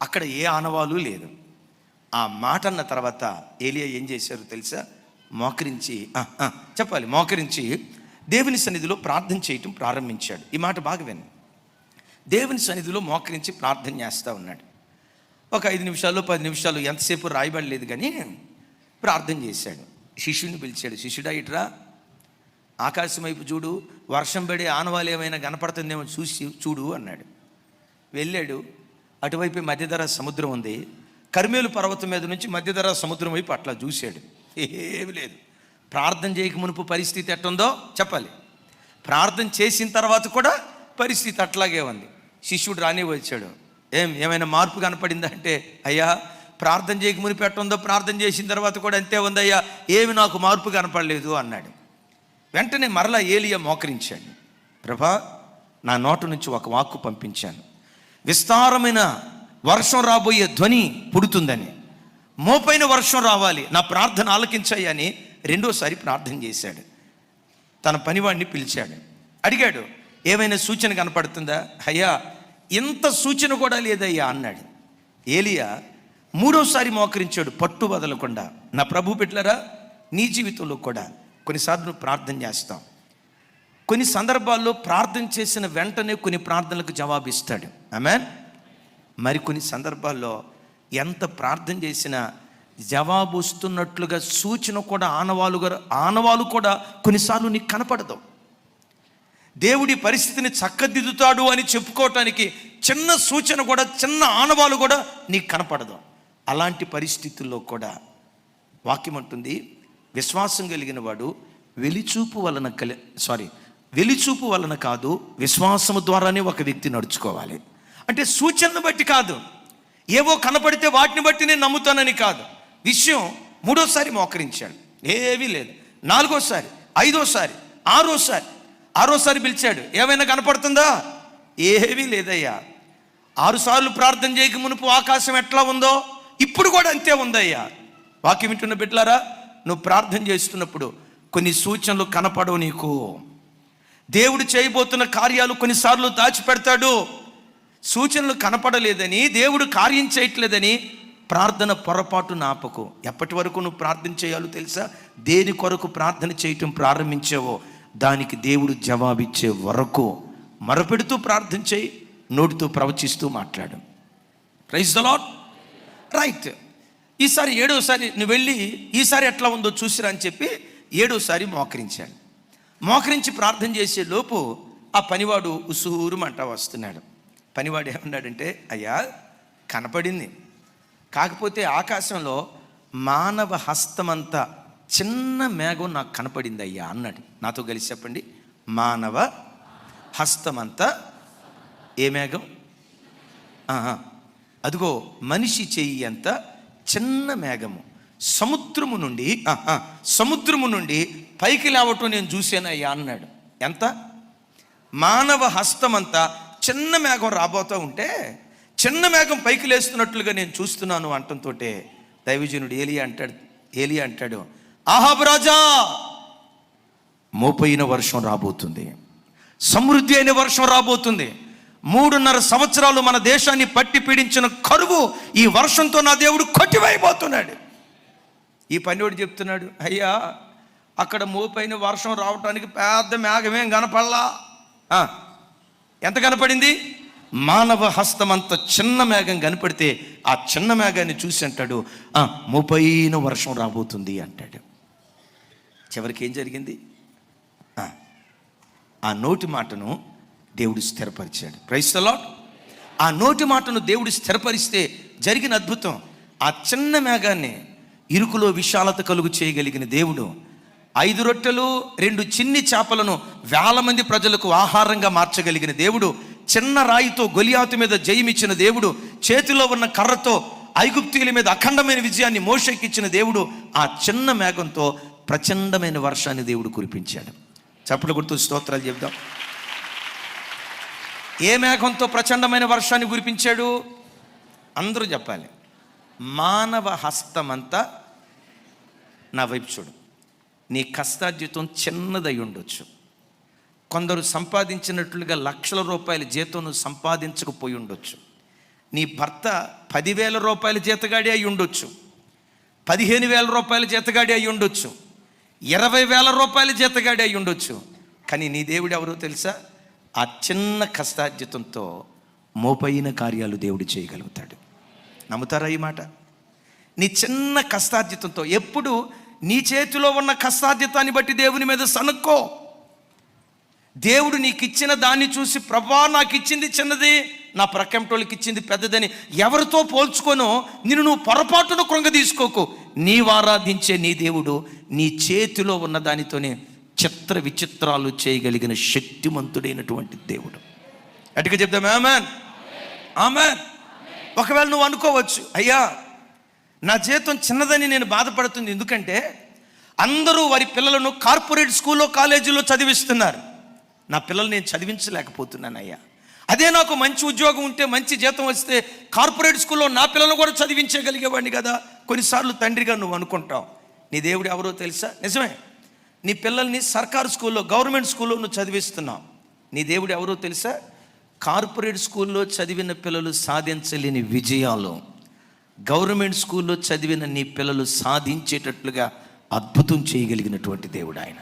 అక్కడ ఏ ఆనవాలు లేదు. ఆ మాట అన్న తర్వాత ఏలియా ఏం చేశారు తెలుసా? మోకరించి దేవుని సన్నిధిలో ప్రార్థన చేయటం ప్రారంభించాడు. ఈ మాట బాగా విను. దేవుని సన్నిధిలో మోకరించి ప్రార్థన చేస్తూ ఉన్నాడు. ఒక 5 నిమిషాలు 10 నిమిషాలు ఎంతసేపు రాయబడలేదు కానీ ప్రార్థన చేశాడు. శిష్యుని పిలిచాడు. శిష్యుడా, ఇట్రా, ఆకాశం వైపు చూడు, వర్షం పడే ఆనవాలు ఏమైనా కనపడుతుందేమో చూసి చూడు అన్నాడు. వెళ్ళాడు. అటువైపు మధ్యధరా సముద్రం ఉంది. కర్మేలు పర్వతం మీద నుంచి మధ్యధరా సముద్రం వైపు అట్లా చూశాడు. ఏమి లేదు. ప్రార్థన చేయక మునుపు పరిస్థితి ఎట్టుందో చెప్పాలి. ప్రార్థన చేసిన తర్వాత కూడా పరిస్థితి అట్లాగే ఉంది. శిష్యుడు రానే వచ్చాడు. ఏమైనా మార్పు కనపడిందా అంటే, అయ్యా ప్రార్థన చేయక మునుపు ఎట్టుందో ప్రార్థన చేసిన తర్వాత కూడా అంతే ఉందయ్యా, ఏమి నాకు మార్పు కనపడలేదు అన్నాడు. వెంటనే మరలా ఏలియా మోకరించాడు. ప్రభా, నా నోటు నుంచి ఒక వాక్కు పంపించాను, విస్తారమైన వర్షం రాబోయే ధ్వని పుడుతుందని, మోపైన వర్షం రావాలి, నా ప్రార్థన ఆలకించాయి అని రెండోసారి ప్రార్థన చేశాడు. తన పనివాడిని పిలిచాడు. అడిగాడు, ఏమైనా సూచన కనపడుతుందా? అయ్యా, ఇంత సూచన కూడా లేదయ్యా అన్నాడు. ఏలియా మూడోసారి మోకరించాడు పట్టు వదలకుండా. నా ప్రభు బిడ్డలారా, నీ జీవితంలో కూడా కొన్నిసార్లు నువ్వు ప్రార్థన చేస్తాం. కొన్ని సందర్భాల్లో ప్రార్థన చేసిన వెంటనే కొన్ని ప్రార్థనలకు జవాబిస్తాడు. ఆమేన్. మరికొన్ని సందర్భాల్లో ఎంత ప్రార్థన చేసినా జవాబు వస్తున్నట్లుగా సూచన కూడా ఆనవాలు కూడా కొన్నిసార్లు నీకు కనపడదు. దేవుడి పరిస్థితిని చక్కదిద్దుతాడు అని చెప్పుకోవటానికి చిన్న సూచన కూడా, చిన్న ఆనవాలు కూడా నీకు కనపడదు. అలాంటి పరిస్థితుల్లో కూడా వాక్యం అంటుంది, విశ్వాసం కలిగిన వాడు వెలిచూపు వలన కాదు, విశ్వాసము ద్వారానే ఒక వ్యక్తి నడుచుకోవాలి. అంటే సూచనను బట్టి కాదు, ఏవో కనపడితే వాటిని బట్టి నేను నమ్ముతానని కాదు. విషయం మూడోసారి మోకరించాడు, ఏమీ లేదు. 4ఓసారి, 5ఓసారి, 6ఓసారి పిలిచాడు. ఏమైనా కనపడుతుందా? ఏమీ లేదయ్యా. 6 సార్లు ప్రార్థన చేయక మునుపు ఆకాశం ఎట్లా ఉందో ఇప్పుడు కూడా అంతే ఉందయ్యా. వాక్యం వింటున్న బిడ్డలారా, నువ్వు ప్రార్థన చేస్తున్నప్పుడు కొన్ని సూచనలు కనపడవు నీకు. దేవుడు చేయబోతున్న కార్యాలు కొన్నిసార్లు దాచిపెడతాడు. సూచనలు కనపడలేదని, దేవుడు కార్యం చేయట్లేదని ప్రార్థన పొరపాటు నాపకు. ఎప్పటి వరకు నువ్వు ప్రార్థన చేయాలో తెలుసా? దేని కొరకు ప్రార్థన చేయటం ప్రారంభించావో దానికి దేవుడు జవాబిచ్చే వరకు మొరపెడుతూ ప్రార్థన చేయి, నోటితో ప్రవచిస్తూ మాట్లాడు. Praise the lord. రైట్. ఈసారి 7ఓసారి నువ్వు వెళ్ళి ఈసారి ఎట్లా ఉందో చూసిరా అని చెప్పి 7ఓసారి మోకరించాడు. మోకరించి ప్రార్థన చేసే లోపు ఆ పనివాడు ఉసూరుమంటా వస్తున్నాడు. పనివాడు ఏమన్నాడంటే, అయ్యా కనపడింది, కాకపోతే ఆకాశంలో మానవ హస్తమంత చిన్న మేఘం నాకు కనపడింది అయ్యా అన్నాడు. నాతో కలిసి చెప్పండి, మానవ హస్తమంతా ఏ మేఘం? అదిగో మనిషి చెయ్యి అంత చిన్న మేఘము సముద్రము నుండి పైకి లేవటం నేను చూశానయ్యా అన్నాడు. ఎంత? మానవ హస్తమంతా చిన్న మేఘం రాబోతూ ఉంటే చిన్న మేఘం పైకి లేస్తున్నట్లుగా నేను చూస్తున్నాను అంటంతో దైవజనుడు ఏలియా అంటాడు, ఆహాబు రాజా, మోపైన వర్షం రాబోతుంది, సమృద్ధి అయిన వర్షం రాబోతుంది. 3.5 సంవత్సరాలు మన దేశాన్ని పట్టి పీడించిన కరువు ఈ వర్షంతో నా దేవుడు కొట్టివేయబోతున్నాడు. ఈ పనివాడు చెప్తున్నాడు, అయ్యా అక్కడ మోపైన వర్షం రావటానికి పెద్ద మేఘమేం కనపడలా. ఎంత కనపడింది? మానవ హస్తం అంత చిన్న మేఘం కనపడితే ఆ చిన్న మేఘాన్ని చూసి అంటాడు, మోపైన వర్షం రాబోతుంది అంటాడు. చివరికి ఏం జరిగింది? ఆ నోటి మాటను దేవుడు స్థిరపరిచాడు. Praise the lord. ఆ నోటి మాటను దేవుడు స్థిరపరిస్తే జరిగిన అద్భుతం, ఆ చిన్న మేఘాన్ని ఇరుకులో విశాలత కలుగు చేయగలిగిన దేవుడు 5 రొట్టెలు 2 చిన్ని చేపలను 1000 మంది ప్రజలకు ఆహారంగా మార్చగలిగిన దేవుడు, చిన్న రాయితో గొలియాతు మీద జయమిచ్చిన దేవుడు, చేతిలో ఉన్న కర్రతో ఐగుప్తీయుల మీద అఖండమైన విజయాన్ని మోషేకిచ్చిన దేవుడు, ఆ చిన్న మేఘంతో ప్రచండమైన వర్షాన్ని దేవుడు కురిపించాడు. చప్పట్లు కొడుతూ స్తోత్రాలు చెప్దాం. ఏ మేఘంతో ప్రచండమైన వర్షాన్ని కురిపించాడు? అందరూ చెప్పాలి. మానవ హస్తమంతా. నా వైపు చూడు. నీ కష్టార్జితం చిన్నదై ఉండొచ్చు. కొందరు సంపాదించినట్లుగా లక్షల రూపాయల జీతం నువ్వు సంపాదించకపోయి ఉండొచ్చు. నీ భర్త 10,000 రూపాయల జీతగాడి అయి ఉండొచ్చు, 15,000 రూపాయల జీతగాడి అయి ఉండొచ్చు, 20,000 రూపాయల జీతగాడి అయి ఉండొచ్చు. కానీ నీ దేవుడు ఎవరో తెలుసా? ఆ చిన్న కష్టార్జితంతో మోపైన కార్యాలు దేవుడు చేయగలుగుతాడు. నమ్ముతారా ఈ మాట? నీ చిన్న కష్టార్జితంతో, ఎప్పుడు నీ చేతిలో ఉన్న కష్టార్జితాన్ని బట్టి దేవుని మీద సనుక్కో. దేవుడు నీకు ఇచ్చిన దాన్ని చూసి, ప్రభా నాకు ఇచ్చింది చిన్నది, నా ప్రక్కంటోళ్ళకి ఇచ్చింది పెద్దదని ఎవరితో పోల్చుకోనో నిన్ను నువ్వు పొరపాటును కృంగదీసుకోకు. నీవు ఆరాధించే నీ దేవుడు నీ చేతిలో ఉన్న దానితోనే చిత్ర విచిత్రాలు చేయగలిగిన శక్తిమంతుడైనటువంటి దేవుడు. అటుగా చెప్తాం ఆమేన్, ఆమేన్. ఒకవేళ నువ్వు అనుకోవచ్చు, అయ్యా నా జీతం చిన్నదని నేను బాధపడుతుంది, ఎందుకంటే అందరూ వారి పిల్లలను కార్పొరేట్ స్కూల్లో కాలేజీలో చదివిస్తున్నారు, నా పిల్లలు నేను చదివించలేకపోతున్నాను అయ్యా. అదే నాకు మంచి ఉద్యోగం ఉంటే, మంచి జీతం వస్తే కార్పొరేట్ స్కూల్లో నా పిల్లలను కూడా చదివించగలిగేవాడిని కదా. కొన్నిసార్లు తండ్రిగా నువ్వు అనుకుంటావు. నీ దేవుడు ఎవరో తెలుసా? నిజమే, నీ పిల్లల్ని సర్కారు స్కూల్లో, గవర్నమెంట్ స్కూల్లో నువ్వు చదివిస్తున్నావు. నీ దేవుడు ఎవరో తెలుసా? కార్పొరేట్ స్కూల్లో చదివిన పిల్లలు సాధించలేని విజయాలు గవర్నమెంట్ స్కూల్లో చదివిన నీ పిల్లలు సాధించేటట్లుగా అద్భుతం చేయగలిగినటువంటి దేవుడు ఆయన.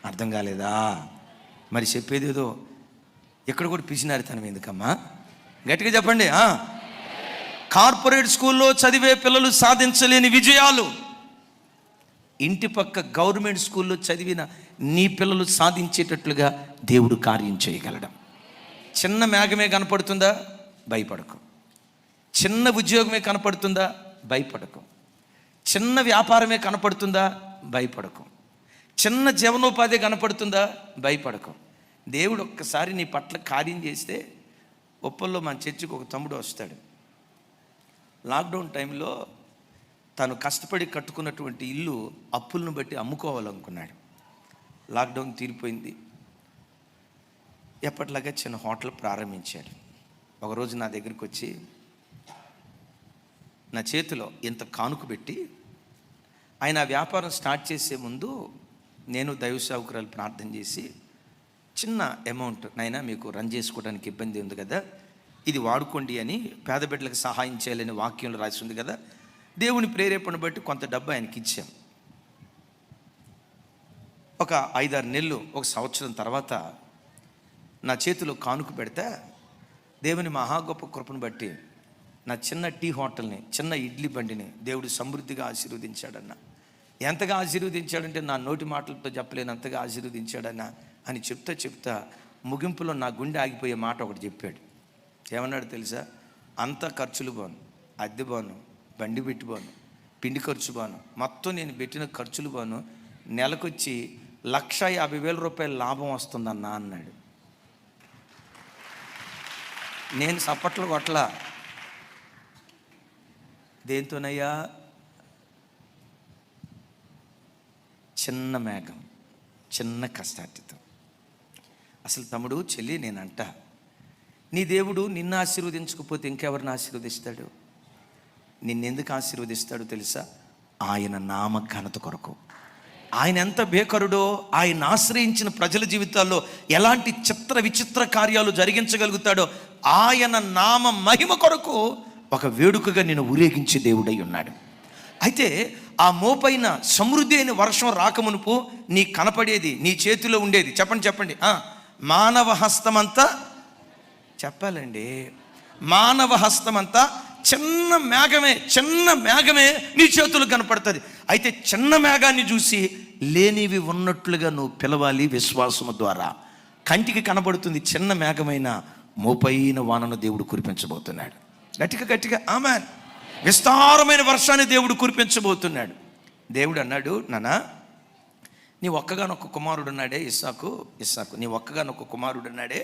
అర్థం కాలేదా? మరి చెప్పేదేదో ఎక్కడ కూడా పిసినారితనం ఎందుకమ్మా? గట్టిగా చెప్పండి. కార్పొరేట్ స్కూల్లో చదివే పిల్లలు సాధించలేని విజయాలు ఇంటి పక్క గవర్నమెంట్ స్కూల్లో చదివిన నీ పిల్లలు సాధించేటట్లుగా దేవుడు కార్యం చేయగలడం. చిన్న మేఘమే కనపడుతుందా? భయపడకు. చిన్న ఉద్యోగమే కనపడుతుందా? భయపడకు. చిన్న వ్యాపారమే కనపడుతుందా? భయపడకు. చిన్న జీవనోపాధి కనపడుతుందా? భయపడకు. దేవుడు ఒక్కసారి నీ పట్ల కార్యం చేస్తే, ఉప్పల్లో మన చర్చికి ఒక తమ్ముడు వస్తాడు. లాక్డౌన్ టైంలో తను కష్టపడి కట్టుకున్నటువంటి ఇల్లు అప్పులను బట్టి అమ్ముకోవాలనుకున్నాడు. లాక్డౌన్ తీరిపోయింది, ఎప్పటిలాగా చిన్న హోటల్ ప్రారంభించాడు. ఒకరోజు నా దగ్గరికి వచ్చి నా చేతిలో ఇంత కానుక పెట్టి, ఆయన వ్యాపారం స్టార్ట్ చేసే ముందు నేను దైవ సేవకురాలు ప్రార్థన చేసి, చిన్న అమౌంట్ నాయనా మీకు రన్ చేసుకోవడానికి ఇబ్బంది ఉంది కదా, ఇది వాడుకోండి అని, పేద బిడ్డలకు సహాయం చేయాలని వాక్యంలో రాసి ఉంది కదా, దేవుని ప్రేరేపణ బట్టి కొంత డబ్బు ఆయనకి ఇచ్చాం. ఒక 5-6 నెలలు, ఒక సంవత్సరం తర్వాత నా చేతిలో కానుక పెడితే, దేవుని మహా గొప్ప కృపను బట్టి నా చిన్న టీ హోటల్ని, చిన్న ఇడ్లీ బండిని దేవుడు సమృద్ధిగా ఆశీర్వదించాడన్న. ఎంతగా ఆశీర్వదించాడంటే నా నోటి మాటలతో చెప్పలేనంతగా ఆశీర్వదించాడన్న అని చెప్తా ముగింపులో నా గుండె ఆగిపోయే మాట ఒకటి చెప్పాడు. ఏమన్నాడు తెలుసా? అంతా ఖర్చులు బాను, అద్దె బాను, బండి పెట్టి బాను, పిండి ఖర్చు బాను, మొత్తం నేను పెట్టిన ఖర్చులు బాను, నెలకొచ్చి 1,50,000 రూపాయల లాభం వస్తుందన్నా అన్నాడు. నేను సప్పట్లు కొట్ల. దేంతోనయ్యా? చిన్న మేఘం, చిన్న కష్టార్జితం. అసలు తమ్ముడు, చెల్లి, నేనంట, నీ దేవుడు నిన్ను ఆశీర్వదించకపోతే ఇంకెవరిని ఆశీర్వదిస్తాడు? నిన్నెందుకు ఆశీర్వదిస్తాడు తెలుసా? ఆయన నామ ఘనత కొరకు. ఆయన ఎంత బేకరుడో, ఆయన ఆశ్రయించిన ప్రజల జీవితాల్లో ఎలాంటి చిత్ర విచిత్ర కార్యాలు జరిగించగలుగుతాడో, ఆయన నామ మహిమ కొరకు ఒక వేడుకగా నేను ఊరేగించే దేవుడై ఉన్నాడు. అయితే ఆ మోపైన సమృద్ధి అయిన వర్షం రాకమునుపు నీ కనపడేది, నీ చేతిలో ఉండేది, చెప్పండి, మానవ హస్తమంతా, చెప్పాలండి, మానవ హస్తమంతా చిన్న మేఘమే నీ చేతులు కనపడుతుంది. అయితే చిన్న మేఘాన్ని చూసి లేనివి ఉన్నట్లుగా నువ్వు పిలవాలి విశ్వాసము ద్వారా. కంటికి కనబడుతుంది చిన్న మేఘమైన, మోపైన వానను దేవుడు కురిపించబోతున్నాడు. గట్టిగా ఆమేన్. విస్తారమైన వర్షాన్ని దేవుడు కురిపించబోతున్నాడు. దేవుడు అన్నాడు, నాన్న నీ ఒక్కగానొక్క కుమారుడు ఉన్నాడే ఇస్సాకు, నీ ఒక్కగానొక్క కుమారుడు ఉన్నాడే,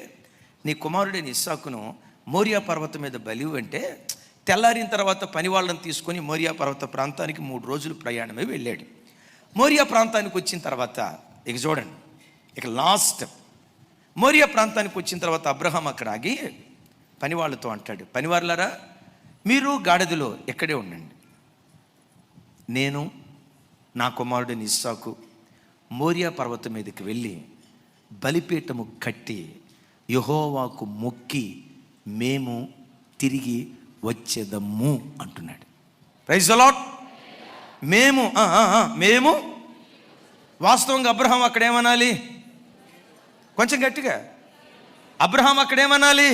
నీ కుమారుడైన ఇస్సాకును మోరియా పర్వతం మీద బలి అంటే, తెల్లారిన తర్వాత పని వాళ్ళని తీసుకొని మోరియా పర్వత ప్రాంతానికి 3 రోజులు ప్రయాణమే వెళ్ళాడు. మోరియా ప్రాంతానికి వచ్చిన తర్వాత ఇక చూడండి, ఇక లాస్ట్ మోరియా ప్రాంతానికి వచ్చిన తర్వాత అబ్రహాం అక్కడ ఆగి పని వాళ్ళతో అంటాడు, పనివాళ్ళారా మీరు గాడిదలో ఎక్కడే ఉండండి, నేను నా కుమారుడిని ఇస్సాకు మోరియా పర్వతం మీదకి వెళ్ళి బలిపీఠము కట్టి యెహోవాకు మొక్కి మేము తిరిగి వచ్చేదమ్ము అంటున్నాడు. Praise the lord. మేము వాస్తవంగా అబ్రహాం అక్కడ ఏమనాలి? కొంచెం గట్టిగా. అబ్రహాం అక్కడేమనాలి?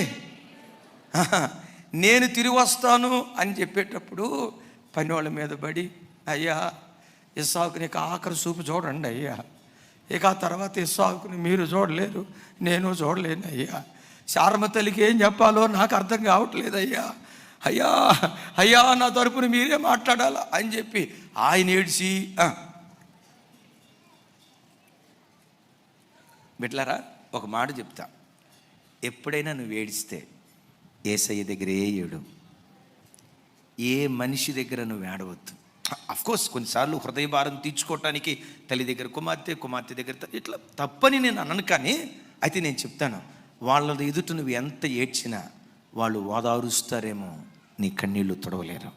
నేను తిరిగి వస్తాను అని చెప్పేటప్పుడు పని వాళ్ళ మీద పడి, అయ్యా ఇస్సాకుని ఇక ఆఖరి చూపు చూడండి అయ్యా, ఇక ఆ తర్వాత ఇస్సాకుని మీరు చూడలేరు, నేను చూడలేను అయ్యా, శారమ్మ తల్లికి ఏం చెప్పాలో నాకు అర్థం కావట్లేదు అయ్యా, అయ్యా అయ్యా నా తరపున మీరే మాట్లాడాలా అని చెప్పి ఆయన ఏడ్చి, బిడ్డలారా ఒక మాట చెప్తా, ఎప్పుడైనా నువ్వు ఏడిస్తే యేసయ్య దగ్గరే ఏడు, ఏ మనిషి దగ్గర నువ్వు ఏడవద్దు. అఫ్కోర్స్ కొన్నిసార్లు హృదయ భారం తీర్చుకోవటానికి తల్లి దగ్గర కుమార్తె దగ్గర ఇట్లా తప్పని నేను అనను, కానీ అయితే నేను చెప్తాను, వాళ్ళ ఎదుట నువ్వు ఎంత ఏడ్చినా వాళ్ళు ఓదారుస్తారేమో, నీ కన్నీళ్లు తుడవలేరు.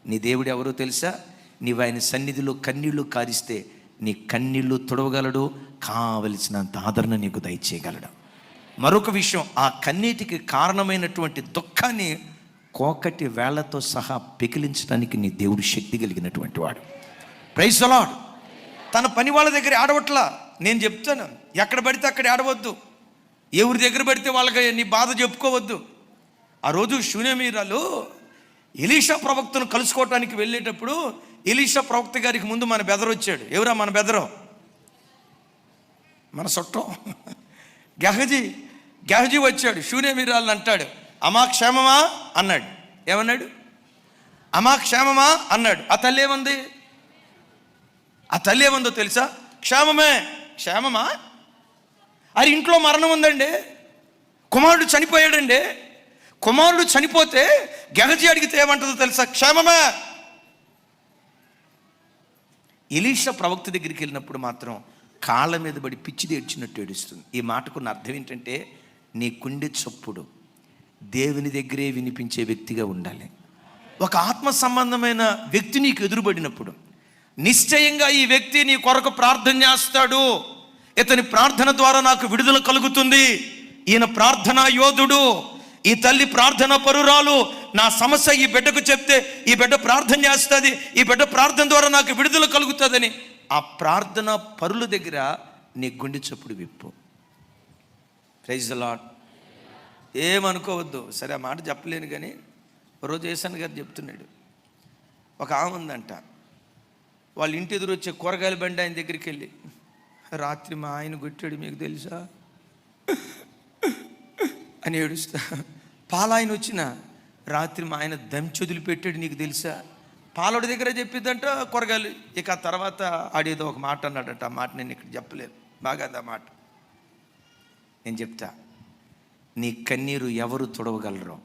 నీ దేవుడు ఎవరో తెలుసా? నీవు ఆయన సన్నిధిలో కన్నీళ్లు కారిస్తే నీ కన్నీళ్లు తుడవగలడు, కావలసినంత ఆదరణ నీకు దయచేయగలడు. మరొక విషయం, ఆ కన్నీటికి కారణమైనటువంటి దుఃఖాన్ని కోకటి వేళ్లతో సహా పెకిలించడానికి నీ దేవుడు శక్తి కలిగినటువంటి వాడు. Praise the lord. తన పని వాళ్ళ దగ్గర ఆడవట్లా. నేను చెప్తాను, ఎక్కడ పడితే అక్కడ ఆడవద్దు, ఎవరి దగ్గర పడితే వాళ్ళకి నీ బాధ చెప్పుకోవద్దు. ఆ రోజు షూనేమీరాలు ఎలీషా ప్రవక్తను కలుసుకోవటానికి వెళ్ళేటప్పుడు ఎలీషా ప్రవక్త గారికి ముందు మన బెదరు వచ్చాడు. ఎవరా మన బెదరు? మన చుట్టం గెహజీ వచ్చాడు. షూనేమీరాలను అంటాడు, అమ్మా క్షేమమా అన్నాడు. ఏమన్నాడు? అమ్మా క్షేమమా అన్నాడు. ఆ తల్లి ఏమందో తెలుసా? క్షేమమే. క్షేమమా? అది ఇంట్లో మరణం ఉందండి, కుమారుడు చనిపోయాడండి. కుమారుడు చనిపోతే గెహజీ అడిగితే ఏమంటుందో తెలుసా? క్షేమమే. ఎలీషా ప్రవక్త దగ్గరికి వెళ్ళినప్పుడు మాత్రం కాళ్ళ మీద పడి పిచ్చిది ఏడ్చినట్టు ఏడుస్తుంది. ఈ మాటకున్న అర్థం ఏంటంటే, నీ గుండె చప్పుడు దేవుని దగ్గరే వినిపించే వ్యక్తిగా ఉండాలి. ఒక ఆత్మ సంబంధమైన వ్యక్తి నీకు ఎదురుపడినప్పుడు నిశ్చయంగా ఈ వ్యక్తి నీ కొరకు ప్రార్థన చేస్తాడు, ఇతని ప్రార్థన ద్వారా నాకు విడుదల కలుగుతుంది, ఈయన ప్రార్థనా యోధుడు, ఈ తల్లి ప్రార్థన పరురాలు, నా సమస్య ఈ బిడ్డకు చెప్తే ఈ బిడ్డ ప్రార్థన చేస్తుంది, ఈ బిడ్డ ప్రార్థన ద్వారా నాకు విడుదల కలుగుతుందని ఆ ప్రార్థన పరుల దగ్గర నీ గుండె చప్పుడు విప్పు. Praise the lord. ఏమనుకోవద్దు. సరే, ఆ మాట చెప్పలేను, కానీ రోజు యేసన్న గారు చెప్తున్నాడు, ఒక ఆమె ఉందంట, వాళ్ళ ఇంటి ఎదురు వచ్చే కూరగాయల బండి ఆయన దగ్గరికి వెళ్ళి, రాత్రి మా ఆయన కొట్టాడు మీకు తెలుసా అని ఏడుస్తా. పాలాయన వచ్చిన రాత్రి మా ఆయన దంచొదిలి పెట్టాడు నీకు తెలుసా. పాలోడి దగ్గర చెప్పిద్దంట కూరగాయలు. ఇక ఆ తర్వాత ఆడేదో ఒక మాట అన్నాడంట, ఆ మాట నేను ఇక్కడ చెప్పలేదు, బాగా ఆ మాట నేను చెప్తా. నీ కన్నీరు ఎవరు తుడవగలరో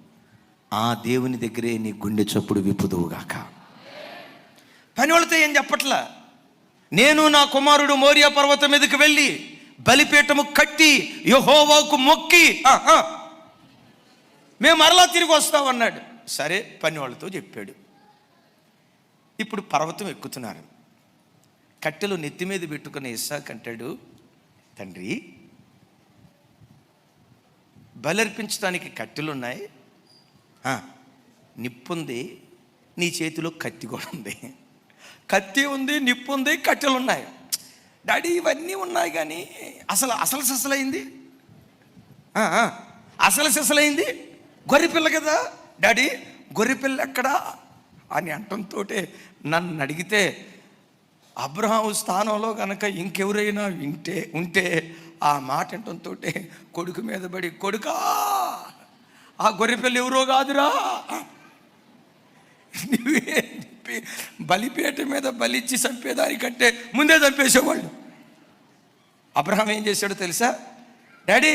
ఆ దేవుని దగ్గరే నీ గుండె చప్పుడు విప్పుదువుగాక. పని వాళ్ళతో ఏం చెప్పట్లా, నేను నా కుమారుడు మోరియా పర్వతం మీదకి వెళ్ళి బలిపీఠము కట్టి యెహోవాకు మొక్కి మేము మరలా తిరిగి వస్తామన్నాడు. సరే, పని వాళ్ళతో చెప్పాడు. ఇప్పుడు పర్వతం ఎక్కుతున్నారు. కట్టెలు నెత్తి మీద పెట్టుకున్న ఇస్సాకు అంటాడు, తండ్రి బలర్పించడానికి కట్టెలున్నాయి, నిప్పుంది, నీ చేతిలో కత్తి కూడా ఉంది. కత్తి ఉంది, నిప్పు ఉంది, కట్టెలు ఉన్నాయి. డాడీ ఇవన్నీ ఉన్నాయి, కానీ అసలు సిసలైంది, అసలు సిసలైంది గొర్రెపిల్ల కదా డాడీ, గొర్రెపిల్ల ఎక్కడా అని అంటంతో నన్ను అడిగితే, అబ్రహాము స్థానంలో కనుక ఇంకెవరైనా ఉంటే ఆ మాట అంటంతో కొడుకు మీద పడి, కొడుకా ఆ గొర్రెపిల్ల ఎవరో కాదురా నువ్వే చెప్పి బలిపేట మీద బలిచ్చి చంపేదానికంటే ముందే చంపేసేవాళ్ళు. అబ్రహాం ఏం చేశాడో తెలుసా? డాడీ,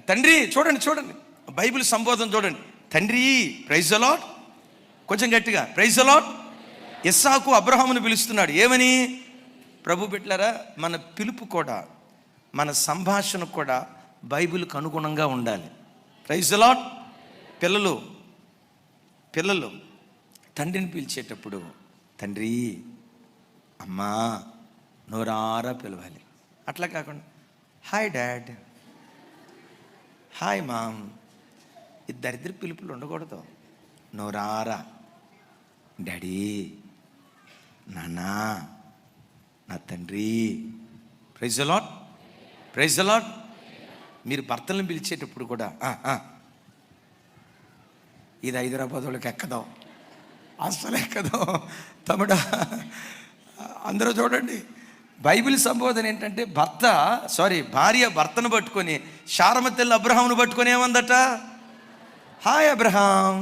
తండ్రి, చూడండి బైబిల్ సంబోధన చూడండి, తండ్రి, ప్రైజ్ ది లార్డ్, కొంచెం గట్టిగా, ప్రైజ్ ది లార్డ్. ఇస్సాకు అబ్రహామును పిలుస్తున్నాడు. ఏమని? ప్రభు బిడ్డలారా, మన పిలుపు కూడా, మన సంభాషణ కూడా బైబిల్కి అనుగుణంగా ఉండాలి. Praise the lord. పిల్లలు తండ్రిని పిలిచేటప్పుడు తండ్రి, అమ్మా, నోరారా పిలవాలి. అట్లా కాకుండా హాయ్ డాడ్, హాయ్ మామ్, ఇద్దరిద్దరు పిలుపులు ఉండకూడదు. నోరారా డాడీ, నాన్నా, నా తండ్రి. Praise the lord. మీరు భర్తలను పిలిచేటప్పుడు కూడా ఇది హైదరాబాద్ వాళ్ళకి ఎక్కదాం, అస్సలు ఎక్కదాం తమ్ముడా. అందరూ చూడండి, బైబిల్ సంబోధన ఏంటంటే భార్య భర్తను పట్టుకొని శారమతెల్లి అబ్రహామును పట్టుకొని ఏమందట, హాయ్ అబ్రహాం.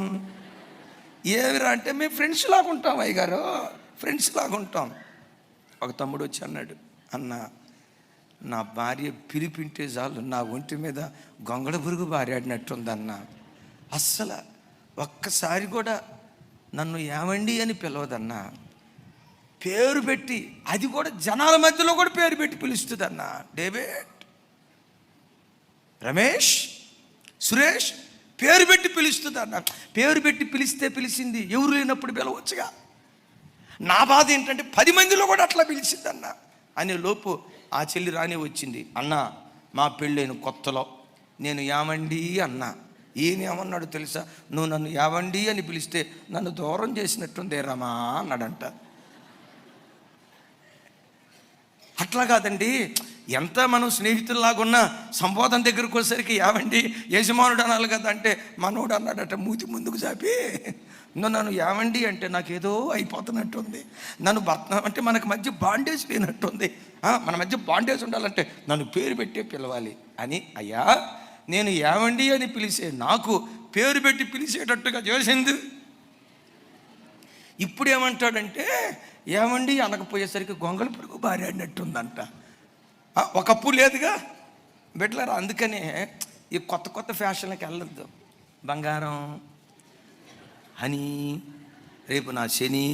ఏమిరా అంటే మేము ఫ్రెండ్స్ లాగా ఉంటాం అయ్యగారు, ఫ్రెండ్స్ లాగా ఉంటాం. ఒక తమ్ముడు వచ్చి అన్నాడు, అన్న నా భార్య పిలిపింటే చాలు నా ఒంటి మీద గొంగళ పురుగు బారాడినట్టుందన్న. అస్సలు ఒక్కసారి కూడా నన్ను ఏమండి అని పిలవదన్నా, పేరు పెట్టి, అది కూడా జనాల మధ్యలో కూడా పేరు పెట్టి పిలుస్తుంది అన్న. డేవిడ్, రమేష్, సురేష్ పేరు పెట్టి పిలుస్తుంది అన్న. పేరు పెట్టి పిలిస్తే పిలిచింది, ఎవరు లేనప్పుడు పిలవచ్చుగా. నా బాధ ఏంటంటే 10 మందిలో కూడా అట్లా పిలిచింది అన్న. అనే లోపు ఆ చెల్లి రానే వచ్చింది, అన్న మా పెళ్ళైన కొత్తలో నేను యామండి అన్నా. ఈయన ఏమన్నాడు తెలుసా, నువ్వు నన్ను యావండి అని పిలిస్తే నన్ను దూరం చేసినట్టుందే రమా అన్నాడంట. అట్లా కాదండి, ఎంత మనం స్నేహితుల్లాగున్నా సంబోధన దగ్గరకు వచ్చేసరికి యావండి యజమానుడు అనాలి కదా. అంటే మనోడు అన్నాడట మూతి ముందుకు చాపి, నన్ను యావండి అంటే నాకేదో అయిపోతున్నట్టుంది, నన్ను భర్త అంటే మనకు మధ్య బాండేజ్ లేనట్టుంది, మన మధ్య బాండేజ్ ఉండాలంటే నన్ను పేరు పెట్టే పిలవాలి అని. అయ్యా నేను యావండి అని పిలిచే నాకు పేరు పెట్టి పిలిచేటట్టుగా చేసింది. ఇప్పుడు ఏమంటాడంటే ఏమండి అనకపోయేసరికి గొంగళ పురుగు బారాడినట్టుందంట. ఒకప్పుడు లేదుగా బిడ్డలారా. అందుకనే ఈ కొత్త ఫ్యాషన్లకు వెళ్ళొద్దు. బంగారం, హనీ, రేపు నా శని,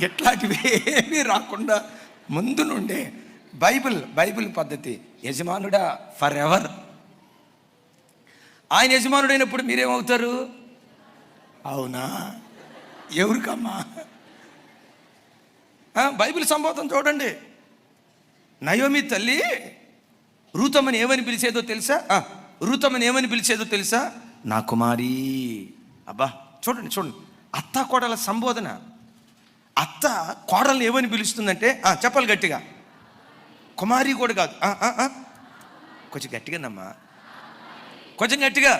ఇట్లాంటివి ఏమీ రాకుండా ముందు నుండే బైబిల్ పద్ధతి, యజమానుడా ఫర్ ఎవర్. ఆయన యజమానుడైనప్పుడు మీరేమవుతారు? అవునా, ఎవరికమ్మా? బైబిల్ సంబోధన చూడండి. నయోమి తల్లి రూతమ్మని ఏమని పిలిచేదో తెలుసా? నా కుమారి. అబ్బా చూడండి, అత్త కోడల సంబోధన. అత్త కోడల్ని ఏమని పిలుస్తుందంటే, చెప్పాలి గట్టిగా, కుమారి కూడా కాదు, కొంచెం గట్టిగానమ్మా, కొంచెం గట్టిగా.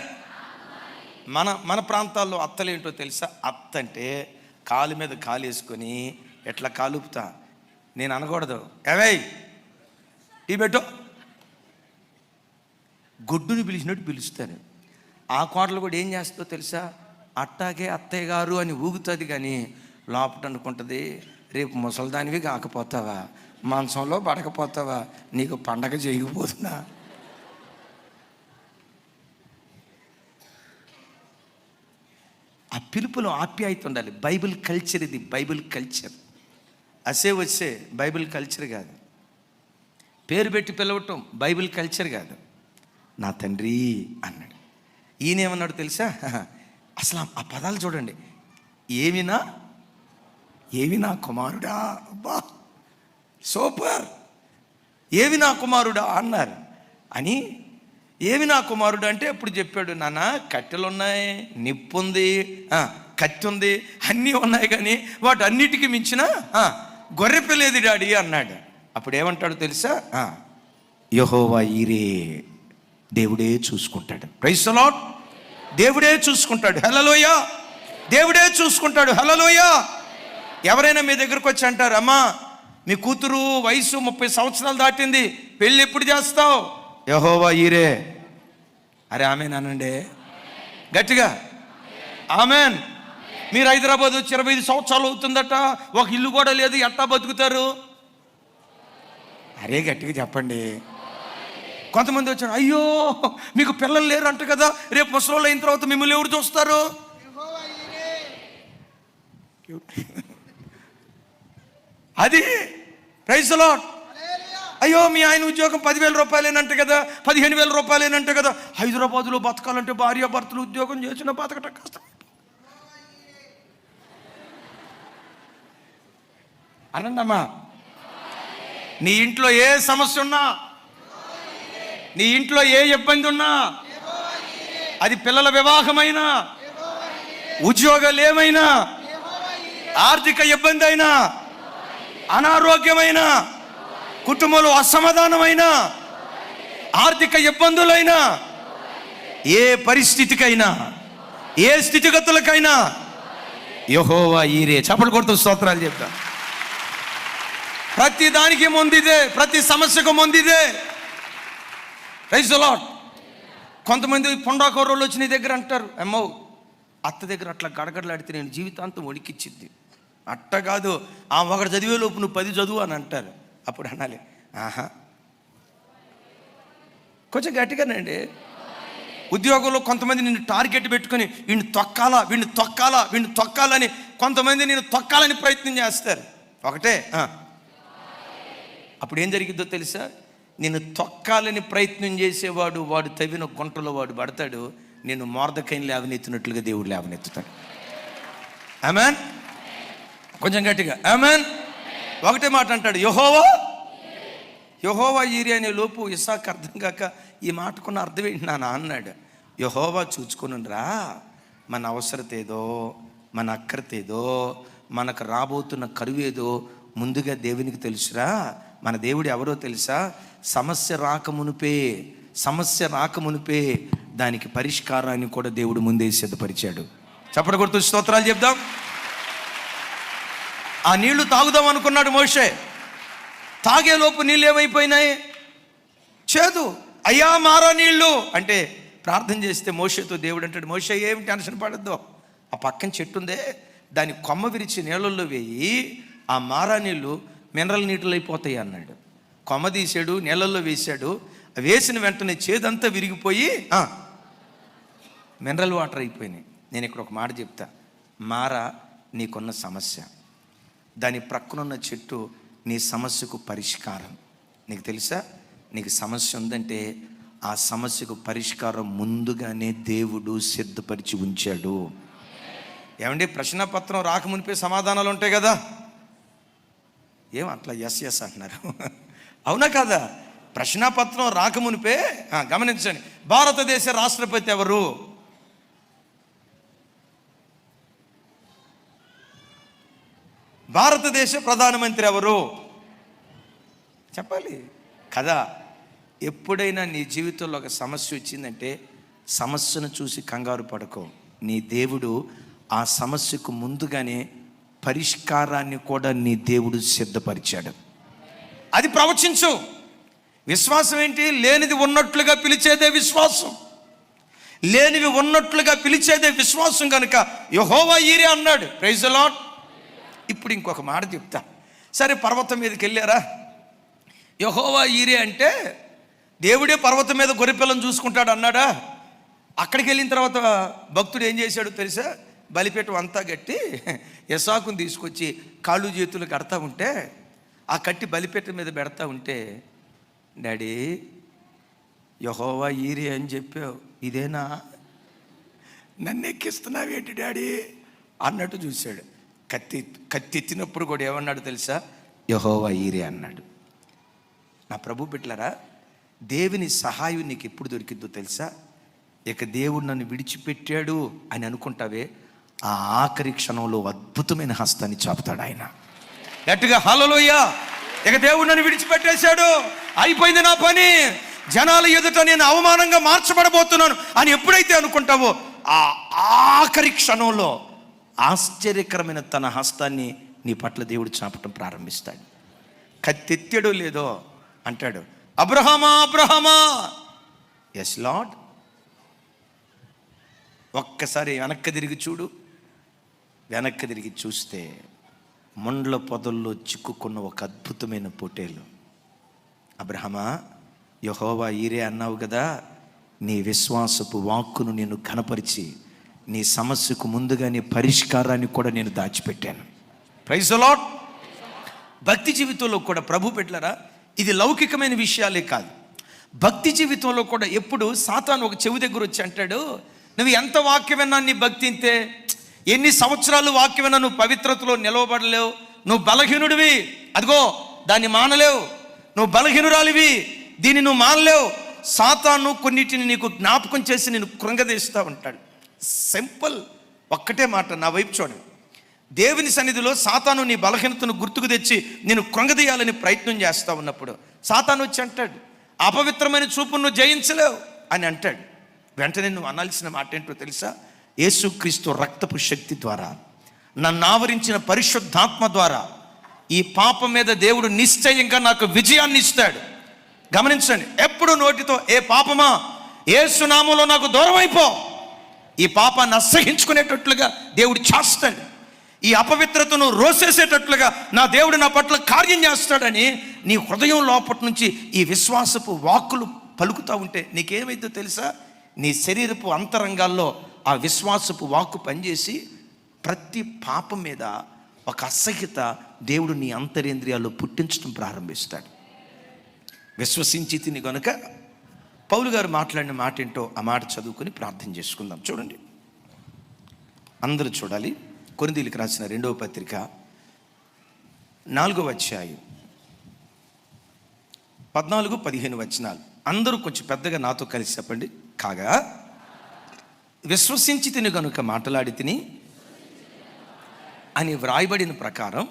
మన ప్రాంతాల్లో అత్తలేంటో తెలుసా? అత్త అంటే కాలు మీద కాలు వేసుకొని ఎట్లా కాలుపుతా, నేను అనకూడదు, ఏవై టీ పెట్టు, గొడ్డుని పిలిచినట్టు పిలుస్తాను. ఆ కోడలు కూడా ఏం చేస్తుందో తెలుసా? అట్టాగే అత్తయ్య గారు అని ఊగుతుంది, కానీ లోపట అనుకుంటుంది, రేపు ముసలిదానివి కాకపోతావా, మాంసంలో పడకపోతావా, నీకు పండగ చేయకపోతున్నా. ఆ పిలుపులో ఆప్యాయత ఉండాలి. బైబిల్ కల్చర్ ఇది, బైబిల్ కల్చర్. వచ్చే బైబిల్ కల్చర్ కాదు. పేరు పెట్టి పిలవటం బైబిల్ కల్చర్ కాదు. నా తండ్రి అన్నాడు. ఈయనేమన్నాడు తెలుసా? అసలు ఆ పదాలు చూడండి, ఏవి నా కుమారుడా. అబ్బా సూపర్. ఏవి నా కుమారుడా అన్నారు. అని ఏవి నా కుమారుడు అంటే ఎప్పుడు చెప్పాడు, నాన్న కట్టెలు ఉన్నాయి, నిప్పు ఉంది, కత్తి ఉంది, అన్నీ ఉన్నాయి, కానీ వాటన్నిటికీ మించిన గొర్రె పిల్లేది డాడీ అన్నాడు. అప్పుడు ఏమంటాడు తెలుసా? యెహోవా ఈరే, దేవుడే చూసుకుంటాడు. Praise the lord. దేవుడే చూసుకుంటాడు. హల్లెలూయా. దేవుడే చూసుకుంటాడు. హల్లెలూయా. ఎవరైనా మీ దగ్గరకు వచ్చి అంటారు, అమ్మా మీ కూతురు వయసు 30 సంవత్సరాలు దాటింది, పెళ్ళి ఎప్పుడు చేస్తావు? యెహోవా ఈరే. అరే ఆమెన్ అనండి గట్టిగా, ఆమెన్. మీరు హైదరాబాద్ వచ్చి 25 సంవత్సరాలు అవుతుందట, ఒక ఇల్లు కూడా లేదు, ఎట్టా బతుకుతారు? అరే గట్టిగా చెప్పండి. కొంతమంది వచ్చారు, అయ్యో మీకు పిల్లలు లేరు అంట కదా, రేపు ముసలోళ్ళు అయిన తర్వాత మిమ్మల్ని ఎవరు చూస్తారు? అది ప్రైజ్ ది లార్డ్. అయ్యో మీ ఆయన ఉద్యోగం 10,000 రూపాయలేనంట కదా, 15,000 రూపాయలేనంట కదా, హైదరాబాదులో బతకాలంటే భార్యాభర్తలు ఉద్యోగం చేసిన బతకటం కష్టం. అనండమ్మా. నీ ఇంట్లో ఏ సమస్య ఉన్నా, నీ ఇంట్లో ఏ ఇబ్బంది ఉన్నా, అది పిల్లల వివాహమైనా, ఉద్యోగాలు ఏమైనా, ఆర్థిక ఇబ్బంది అయినా, అనారోగ్యమైన, కుటుంబంలో అసమాధానమైన, ఆర్థిక ఇబ్బందులైనా, ఏ పరిస్థితికైనా, ఏ స్థితిగతులకైనా యెహోవా ఈరే. చప్పట్లు కొడుతూ స్తోత్రాలు చెప్తా. ప్రతి దానికి ముందిదే, ప్రతి సమస్యకు ముందిదే. Praise the lord. కొంతమంది పొండాకోరోళ్ళు వచ్చి నీ దగ్గర అంటారు, అమ్మో అత్త దగ్గర అట్లా గడగడలాడితే నేను జీవితాంతం ఒడికిచ్చింది. అట్ట కాదు, ఆ ఒకటి చదివే లోపు నువ్వు 10 చదువు అని అంటారు. అప్పుడు అనాలి, ఆహా కొంచెం గట్టిగానండి. ఉద్యోగంలో కొంతమంది నిన్ను టార్గెట్ పెట్టుకొని వీడిని తొక్కాలా, వీడిని తొక్కాలా, వీడిని తొక్కాలని కొంతమంది నేను తొక్కాలని ప్రయత్నం చేస్తారు. ఒకటే అప్పుడు ఏం జరిగిద్దో తెలుసా? నేను తొక్కాలని ప్రయత్నం చేసేవాడు వాడు తవ్విన గుంటలో వాడు పడతాడు. నేను మొర్దెకైని లేవనెత్తినట్లుగా దేవుడు లేవనెత్తుతాడు. ఆమేన్. కొంచెం గట్టిగా ఆమేన్. ఒకటే మాట అంటాడు, యెహోవా ఈరే అనే లోపు ఇస్సాకు అర్థం కాక ఈ మాటకున్న అర్థం ఏంటి నాన్న అన్నాడు. యెహోవా చూచుకుని రా, మన అవసరత ఏదో, మన అక్కరత ఏదో, మనకు రాబోతున్న కరువేదో ముందుగా దేవునికి తెలుసురా. మన దేవుడు ఎవరో తెలుసా? సమస్య రాకమునిపే దానికి పరిష్కారాన్ని కూడా దేవుడు ముందే సిద్ధపరిచాడు. చప్పట్లు కొడుతూ స్తోత్రాలు చెప్దాం. ఆ నీళ్లు తాగుదాం అనుకున్నాడు మోషే. తాగేలోపు నీళ్ళు ఏమైపోయినాయి? చేదు. అయ్యా మారా నీళ్ళు అంటే ప్రార్థన చేస్తే మోషేతో దేవుడు అంటాడు, మోషే ఏం టెన్షన్ పడద్దు, ఆ పక్కన చెట్టు ఉందే దాని కొమ్మ విరిచి నీళ్ళల్లో వేయి, ఆ మారా నీళ్ళు మినరల్ నీటిలో అయిపోతాయి అన్నాడు. కొమ్మ తీసాడు, నీళ్ళల్లో వేసాడు. వేసిన వెంటనే చేదంతా విరిగిపోయి మినరల్ వాటర్ అయిపోయినాయి. నేను ఇక్కడ ఒక మాట చెప్తా. మారా నీకున్న సమస్య, దాని ప్రక్కనున్న చెట్టు నీ సమస్యకు పరిష్కారం. నీకు తెలుసా? నీకు సమస్య ఉందంటే ఆ సమస్యకు పరిష్కారం ముందుగానే దేవుడు సిద్ధపరిచి ఉంచాడు. ఏమండి, ప్రశ్నపత్రం రాకమునిపే సమాధానాలు ఉంటాయి కదా. ఏం అట్లా ఎస్ అంటున్నారు? అవునా కాదా? ప్రశ్నపత్రం రాకమునిపే గమనించండి, భారతదేశ రాష్ట్రపతి ఎవరు? భారతదేశ ప్రధానమంత్రి ఎవరు? చెప్పాలి కదా. ఎప్పుడైనా నీ జీవితంలో ఒక సమస్య వచ్చిందంటే సమస్యను చూసి కంగారు పడకో. నీ దేవుడు ఆ సమస్యకు ముందుగానే పరిష్కారాన్ని కూడా నీ దేవుడు సిద్ధపరిచాడు. అది ప్రవచించు. విశ్వాసం ఏంటి? లేనిది ఉన్నట్లుగా పిలిచేదే విశ్వాసం. లేనివి ఉన్నట్లుగా పిలిచేదే విశ్వాసం. కనుక యెహోవా ఈరే అన్నాడు. Praise the lord. ఇప్పుడు ఇంకొక మాట చెప్తా. సరే, పర్వతం మీదకి వెళ్ళారా? యెహోవా ఈరే అంటే దేవుడే పర్వతం మీద గొర్రెపిల్లను చూసుకుంటాడు అన్నాడా? అక్కడికి వెళ్ళిన తర్వాత భక్తుడు ఏం చేశాడు తెలుసా? బలిపీఠం అంతా కట్టి ఇస్సాకుని తీసుకొచ్చి కాళ్ళు చేతులు కడతా ఉంటే, ఆ కట్టి బలిపీఠం మీద పెడతా ఉంటే, డాడీ యెహోవా ఈరే అని చెప్పావు, ఇదేనా? నన్ను ఎక్కిస్తున్నావేంటి డాడీ అన్నట్టు చూశాడు. కత్తి ఎత్తినప్పుడు కూడా ఏమన్నాడు తెలుసా? యెహోవా ఈరే అన్నాడు. నా ప్రభు బిడ్డలారా, దేవుని సహాయం నీకు ఎప్పుడు దొరికిందో తెలుసా? ఇక దేవుడు నన్ను విడిచిపెట్టాడు అని అనుకుంటావే, ఆ ఆఖరి క్షణంలో అద్భుతమైన హస్తాన్ని చాపుతాడు ఆయన. గట్టిగా హల్లెలూయా. ఇక దేవుడు నన్ను విడిచిపెట్టేశాడు, అయిపోయింది నా పని, జనాల ఎదుట నేను అవమానంగా మార్చబడబోతున్నాను అని ఎప్పుడైతే అనుకుంటావో, ఆ ఆఖరి క్షణంలో ఆశ్చర్యకరమైన తన హస్తాన్ని నీ పట్ల దేవుడు చాపటం ప్రారంభిస్తాడు. కత్తెత్తాడో లేదో అంటాడు, అబ్రహామా అబ్రహామా. Yes lord. ఒక్కసారి వెనక్కి తిరిగి చూడు. వెనక్కి తిరిగి చూస్తే ముండ్ల పొదల్లో చిక్కుకున్న ఒక అద్భుతమైన పొటేలు. అబ్రహామా, యెహోవా ఈరే అన్నావు కదా, నీ విశ్వాసపు వాక్కును నేను ఘనపరిచి నీ సమస్యకు ముందుగానే పరిష్కారాన్ని కూడా నేను దాచిపెట్టాను. Praise the lord. భక్తి జీవితంలో కూడా ప్రభు పెట్టారా, ఇది లౌకికమైన విషయాలే కాదు, భక్తి జీవితంలో కూడా ఎప్పుడు సాతాను ఒక చెవి దగ్గర వచ్చి అంటాడు, నువ్వు ఎంత వాక్యం విన్నా నీ భక్తి ఇంతే, ఎన్ని సంవత్సరాలు వాక్యం విన్నా నువ్వు పవిత్రతలో నిలవబడలేవు, నువ్వు బలహీనుడివి, అదిగో దాన్ని మానలేవు, నువ్వు బలహీనురాలివి, దీన్ని నువ్వు మానలేవు. సాతాను కొన్నిటిని నీకు జ్ఞాపకం చేసి నేను కృంగదీస్తూ ఉంటాడు. సింపుల్ ఒక్కటే మాట, నా వైపు చూడండి. దేవుని సన్నిధిలో సాతాను నీ బలహీనతను గుర్తుకు తెచ్చి నేను కృంగదీయాలని ప్రయత్నం చేస్తూ ఉన్నప్పుడు సాతాను వచ్చి అంటాడు, అపవిత్రమైన చూపు నువ్వు జయించలేవు అని అంటాడు. వెంటనే నువ్వు అనాల్సిన మాట ఏంటో తెలుసా? యేసుక్రీస్తు రక్తపు శక్తి ద్వారా, నన్ను ఆవరించిన పరిశుద్ధాత్మ ద్వారా ఈ పాపం మీద దేవుడు నిశ్చయంగా నాకు విజయాన్ని ఇస్తాడు. గమనించండి, ఎప్పుడు నోటితో ఏ పాపమా యేసు నామములో నాకు దూరం అయిపో, ఈ పాపాన్ని అసహించుకునేటట్లుగా దేవుడు చేస్తాడు. ఈ అపవిత్రతను రోసేసేటట్లుగా నా దేవుడు నా పట్ల కార్యం చేస్తాడని నీ హృదయం లోపటి నుంచి ఈ విశ్వాసపు వాక్కులు పలుకుతూ ఉంటే నీకేమైతే తెలుసా? నీ శరీరపు అంతరంగాల్లో ఆ విశ్వాసపు వాక్కు పనిచేసి ప్రతి పాపం మీద ఒక అసహ్యత దేవుడు నీ అంతరేంద్రియాల్లో పుట్టించడం ప్రారంభిస్తాడు. విశ్వసించి తిని గనుక పౌలు గారు మాట్లాడిన మాట ఏంటో ఆ మాట చదువుకొని ప్రార్థన చేసుకుందాం. చూడండి, అందరూ చూడాలి. కొరింథీయులకు రాసిన 2వ పత్రిక 4వ అధ్యాయం 14-15 వచనాలు. అందరూ కొంచెం పెద్దగా నాతో కలిసి చెప్పండి. కాగా విశ్వసించి తిని గనుక మాట్లాడి తిని అని వ్రాయబడిన ప్రకారం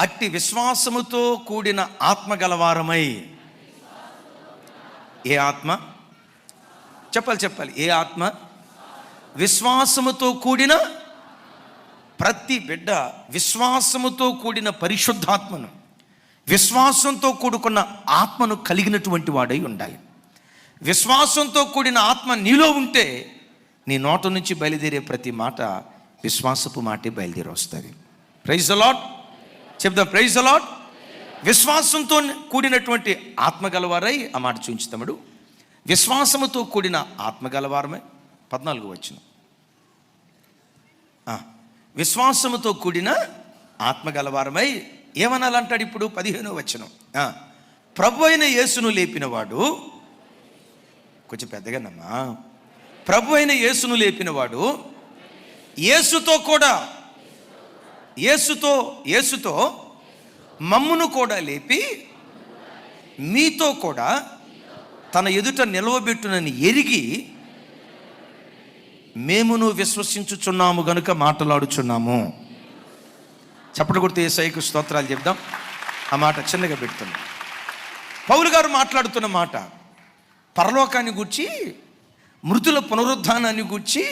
అట్టి విశ్వాసముతో కూడిన ఆత్మ గలవారమై. ఏ ఆత్మ? చెప్పాలి. ఏ ఆత్మ? విశ్వాసముతో కూడిన. ప్రతి బిడ్డ విశ్వాసముతో కూడిన పరిశుద్ధాత్మను, విశ్వాసంతో కూడుకున్న ఆత్మను కలిగినటువంటి వాడై ఉండాలి. విశ్వాసంతో కూడిన ఆత్మ నీలో ఉంటే నీ నోట నుంచి బయలుదేరే ప్రతి మాట విశ్వాసపు మాటే బయలుదేరి వస్తుంది. Praise the lord. చెప్దాం, ప్రైజ్ ది లార్డ్. విశ్వాసంతో కూడినటువంటి ఆత్మ గలవారై, ఆ మాట చూపించుతాడు. విశ్వాసముతో కూడిన ఆత్మ గలవారమై. 14 వచనం. విశ్వాసముతో కూడిన ఆత్మ గలవారమై ఏమనాలంటాడు ఇప్పుడు? 15వ వచనం. ప్రభు అయిన యేసును లేపినవాడు, కొంచెం పెద్దగానమ్మా, ప్రభు అయిన యేసును లేపినవాడు యేసుతో కూడా, యేసుతో మమ్మును కూడా లేపి మీతో కూడా తన ఎదుట నిలవబెట్టునని ఎరిగి మేమును విశ్వసించుచున్నాము గనుక మాట్లాడుచున్నాము. చప్పట్లు కొడితే యేసయ్యకు స్తోత్రాలు చెప్దాం. ఆ మాట చిన్నగా పెడుతున్నాం. పౌలు గారు మాట్లాడుతున్న మాట పరలోకాన్ని గూర్చి, మృతుల పునరుద్ధానాన్ని గూర్చి,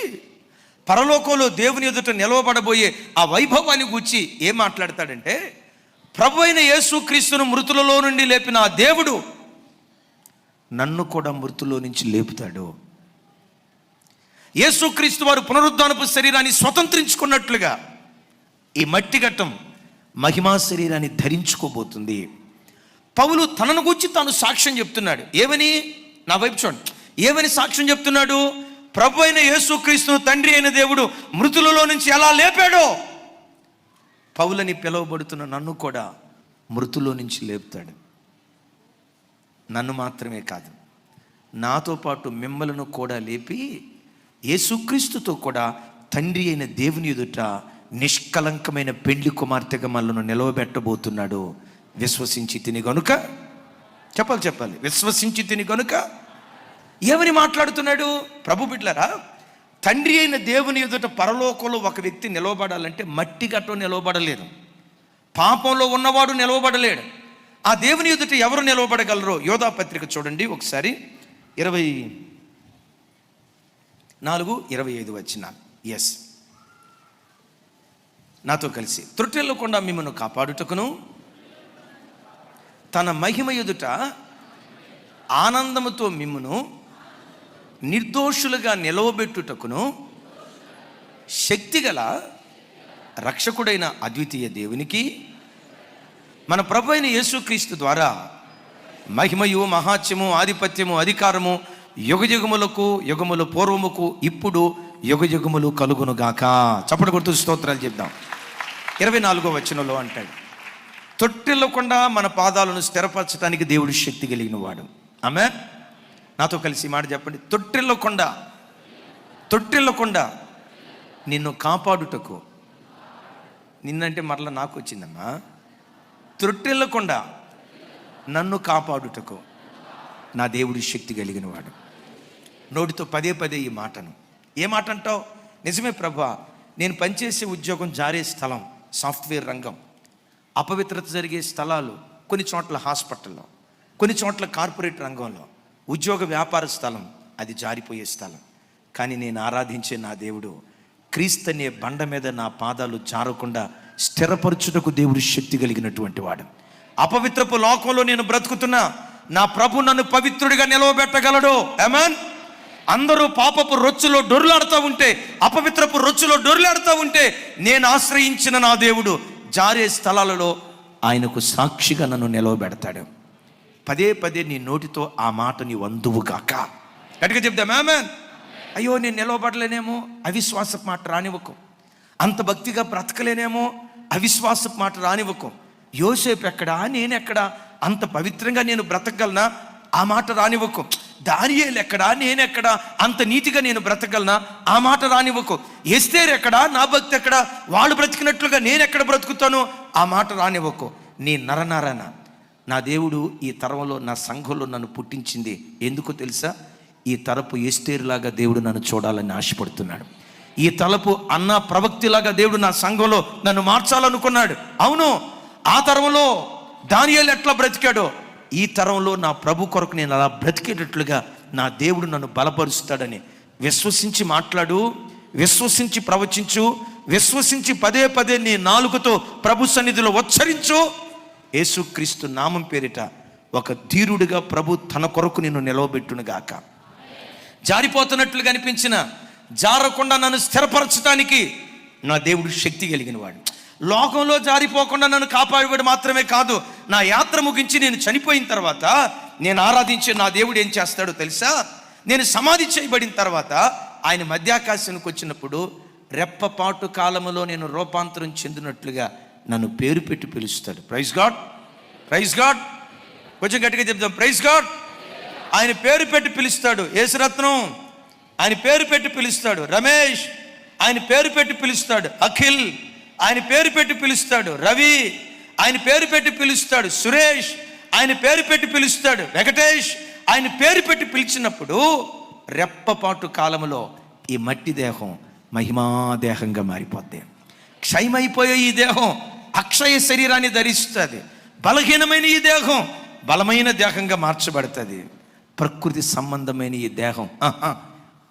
పరలోకంలో దేవుని ఎదుట నిలవబడబోయే ఆ వైభవాన్ని గూర్చి ఏం మాట్లాడతాడంటే, ప్రభు అయిన యేసుక్రీస్తును మృతులలో నుండి లేపిన ఆ దేవుడు నన్ను కూడా మృతుల్లో నుంచి లేపుతాడు. యేసుక్రీస్తు వారు పునరుద్ధానపు శరీరాన్ని స్వతంత్రించుకున్నట్లుగా ఈ మట్టి ఘట్టం మహిమా శరీరాన్ని ధరించుకోబోతుంది. పౌలు తనను గూర్చి తాను సాక్ష్యం చెప్తున్నాడు. ఏమని? నా వైపు చూడండి. ఏమని సాక్ష్యం చెప్తున్నాడు? ప్రభు అయిన యేసుక్రీస్తును తండ్రి అయిన దేవుడు మృతులలో నుంచి ఎలా లేపాడో పౌలని పిలువబడుతున్న నన్ను కూడా మృతులో నుంచి లేపుతాడు. నన్ను మాత్రమే కాదు, నాతో పాటు మిమ్మలను కూడా లేపి యేసుక్రీస్తుతో కూడా తండ్రి అయిన దేవుని ఎదుట నిష్కలంకమైన పెండ్లి కుమార్తెగా మనల్ని నిలవబెట్టబోతున్నాడు. విశ్వసించి తిని గనుక. చెప్పాలి. విశ్వసించి తిని గనుక. ఏమని మాట్లాడుతున్నాడు? ప్రభు బిడ్డలారా, తండ్రి అయిన దేవుని ఎదుట పరలోకంలో ఒక వ్యక్తి నిలవబడాలంటే మట్టి గట్టో నిలవబడలేడు, పాపంలో ఉన్నవాడు నిలవబడలేడు. ఆ దేవుని ఎదుట ఎవరు నిలవబడగలరో యోధా పత్రిక చూడండి ఒకసారి. 24-25 వచనాలు. ఎస్, నాతో కలిసి. త్రుటిల్లకుండా మిమ్మల్ని కాపాడుటకును తన మహిమ ఎదుట ఆనందముతో మిమ్మును నిర్దోషులుగా నిలవబెట్టుటకును శక్తిగల రక్షకుడైన అద్వితీయ దేవునికి మన ప్రభు అయిన యేసుక్రీస్తు ద్వారా మహిమయు, మహాత్యము, ఆధిపత్యము, అధికారము యుగయుగములకు, యుగముల పూర్వముకు, ఇప్పుడు యుగయుగములు కలుగునుగాక. చప్పటి కొడుతూ స్తోత్రాలు చెప్దాం. 24వ వచనంలో అంటాడు, తొట్టిల్లకుండా మన పాదాలను స్థిరపరచడానికి దేవుడు శక్తి కలిగిన వాడు. ఆమేన్. నాతో కలిసి మాట చెప్పండి. తొట్టిల్లకుండా నిన్ను కాపాడుటకు. నిన్నంటే మరలా నాకు వచ్చిందమ్మా. తొట్టిల్లకుండా నన్ను కాపాడుటకు నా దేవుడి శక్తి కలిగిన వాడు. నోటితో పదే ఈ మాటను. ఏ మాట అంటావు? నిజమే ప్రభువా, నేను పనిచేసే ఉద్యోగం జారే స్థలం, సాఫ్ట్వేర్ రంగం, అపవిత్రత జరిగే స్థలాలు, కొన్ని చోట్ల హాస్పిటల్లో, కొన్ని చోట్ల కార్పొరేట్ రంగంలో, ఉద్యోగ వ్యాపార స్థలం, అది జారిపోయే స్థలం. కానీ నేను ఆరాధించే నా దేవుడు క్రీస్తనే బండ మీద నా పాదాలు జారకుండా స్థిరపరచుటకు దేవుడు శక్తి కలిగినటువంటి వాడు. అపవిత్రపు లోకంలో నేను బ్రతుకుతున్నా, నా ప్రభు నన్ను పవిత్రుడిగా నిలవబెట్టగలడు. ఆమేన్. అందరూ పాపపు రొచ్చులో డొర్లాడుతూ ఉంటే, అపవిత్రపు రొచ్చులో డొర్లాడుతూ ఉంటే, నేను ఆశ్రయించిన నా దేవుడు జారే స్థలాలలో ఆయనకు సాక్షిగా నన్ను నిలవబెడతాడు. పదే పదే నీ నోటితో ఆ మాట నీ వందువుగాక. గట్టిగా చెప్తాం ఆమేన్. అయ్యో నేను నిలవబడలేనేమో, అవిశ్వాసపు మాట రానివ్వకు. అంత భక్తిగా బ్రతకలేనేమో, అవిశ్వాసపు మాట రానివ్వకు. యోసేపు ఎక్కడా, నేనెక్కడా, అంత పవిత్రంగా నేను బ్రతకగలనా, ఆ మాట రానివ్వకు. దానియేలు ఎక్కడా, నేనెక్కడా, అంత నీతిగా నేను బ్రతకగలనా, ఆ మాట రానివ్వకు. ఎస్తేరు ఎక్కడా, నా భక్తి ఎక్కడా, వాళ్ళు బ్రతికినట్లుగా నేనెక్కడ బ్రతుకుతాను, ఆ మాట రానివ్వకు. నీ నరనారాయణ నా దేవుడు ఈ తరంలో నా సంఘంలో నన్ను పుట్టించింది ఎందుకో తెలుసా? ఈ తరపు ఎస్తేరులాగా దేవుడు నన్ను చూడాలని ఆశపడుతున్నాడు. ఈ తలపు అన్న ప్రవక్తిలాగా దేవుడు నా సంఘంలో నన్ను మార్చాలనుకున్నాడు. అవును, ఆ తరంలో దానియేలు ఎట్లా బ్రతికాడో, ఈ తరంలో నా ప్రభు కొరకు నేను అలా బ్రతికేటట్లుగా నా దేవుడు నన్ను బలపరుస్తాడని విశ్వసించి మాట్లాడు, విశ్వసించి ప్రవచించు, విశ్వసించి పదే పదే నీ నాలుకతో ప్రభు సన్నిధిలో ఉచ్చరించు. యేసుక్రీస్తు నామం పేరిట ఒక ధీరుడిగా ప్రభు తన కొరకు నిన్ను నిలవబెట్టునుగాక. జారిపోతున్నట్లుగా అనిపించిన జారకుండా నన్ను స్థిరపరచడానికి నా దేవుడు శక్తి కలిగిన వాడు. లోకంలో జారిపోకుండా నన్ను కాపాడేవాడు మాత్రమే కాదు, నా యాత్ర ముగించి నేను చనిపోయిన తర్వాత నేను ఆరాధించే నా దేవుడు ఏం చేస్తాడో తెలుసా? నేను సమాధి చేయబడిన తర్వాత ఆయన మధ్యాకాశానికి వచ్చినప్పుడు రెప్పపాటు కాలములో నేను రూపాంతరం చెందినట్లుగా నన్ను పేరు పెట్టి పిలుస్తాడు. Praise god, praise god. కొంచెం గట్టిగా చెప్తాం, ప్రైజ్ గాడ్. ఆయన పేరు పెట్టి పిలుస్తాడు. యేసురత్నం ఆయన పేరు పెట్టి పిలుస్తాడు. రమేష్ ఆయన పేరు పెట్టి పిలుస్తాడు. అఖిల్ ఆయన పేరు పెట్టి పిలుస్తాడు. రవి ఆయన పేరు పెట్టి పిలుస్తాడు. సురేష్ ఆయన పేరు పెట్టి పిలుస్తాడు. వెంకటేష్ ఆయన పేరు పెట్టి పిలిచినప్పుడు రెప్పపాటు కాలంలో ఈ మట్టి దేహం మహిమాదేహంగా మారిపోద్ది. క్షయమైపోయే ఈ దేహం అక్షయ శరీరాన్ని ధరిస్తుంది. బలహీనమైన ఈ దేహం బలమైన దేహంగా మార్చబడుతుంది. ప్రకృతి సంబంధమైన ఈ దేహం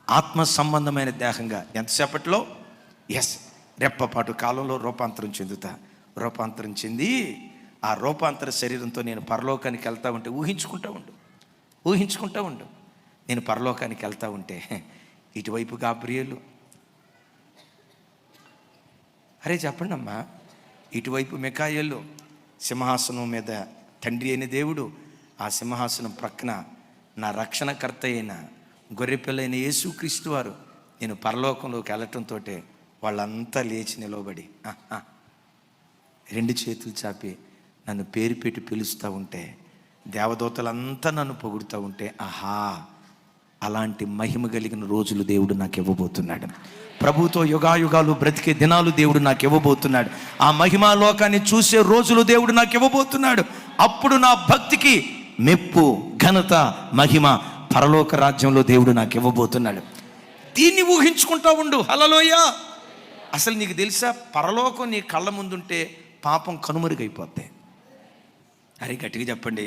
ఆత్మ సంబంధమైన దేహంగా ఎంతసేపట్లో రెప్పపాటు కాలంలో రూపాంతరం చెంది ఆ రూపాంతర శరీరంతో నేను పరలోకానికి వెళ్తా ఉంటే ఊహించుకుంటూ ఉండు. నేను పరలోకానికి వెళ్తా ఉంటే ఇటువైపు గాబ్రియేలు, అరే చెప్పండి అమ్మా, ఇటువైపు మిఖాయేలు, సింహాసనం మీద తండ్రి అయిన దేవుడు, ఆ సింహాసనం ప్రక్కన నా రక్షణకర్త అయిన గొర్రెపిల్లైన యేసుక్రీస్తు వారు. నేను పరలోకంలోకి వెళ్ళటంతో వాళ్ళంతా లేచి నిలవబడి రెండు చేతులు చాపి నన్ను పేరు పెట్టి పిలుస్తూ ఉంటే, దేవదూతలంతా నన్ను పొగుడుతూ ఉంటే, ఆహా, అలాంటి మహిమ కలిగిన రోజులు దేవుడు నాకు ఇవ్వబోతున్నాడు. ప్రభుతో యుగాయుగాలు బ్రతికే దినాలు దేవుడు నాకు ఇవ్వబోతున్నాడు. ఆ మహిమా లోకాన్ని చూసే రోజులు దేవుడు నాకు ఇవ్వబోతున్నాడు. అప్పుడు నా భక్తికి మెప్పు, ఘనత, మహిమ పరలోక రాజ్యంలో దేవుడు నాకు ఇవ్వబోతున్నాడు. దీన్ని ఊహించుకుంటా ఉండు. హల్లెలూయ. అసలు నీకు తెలుసా, పరలోకం నీ కళ్ళ ముందుంటే పాపం కనుమరుగైపోద్ది. అరే గట్టిగా చెప్పండి.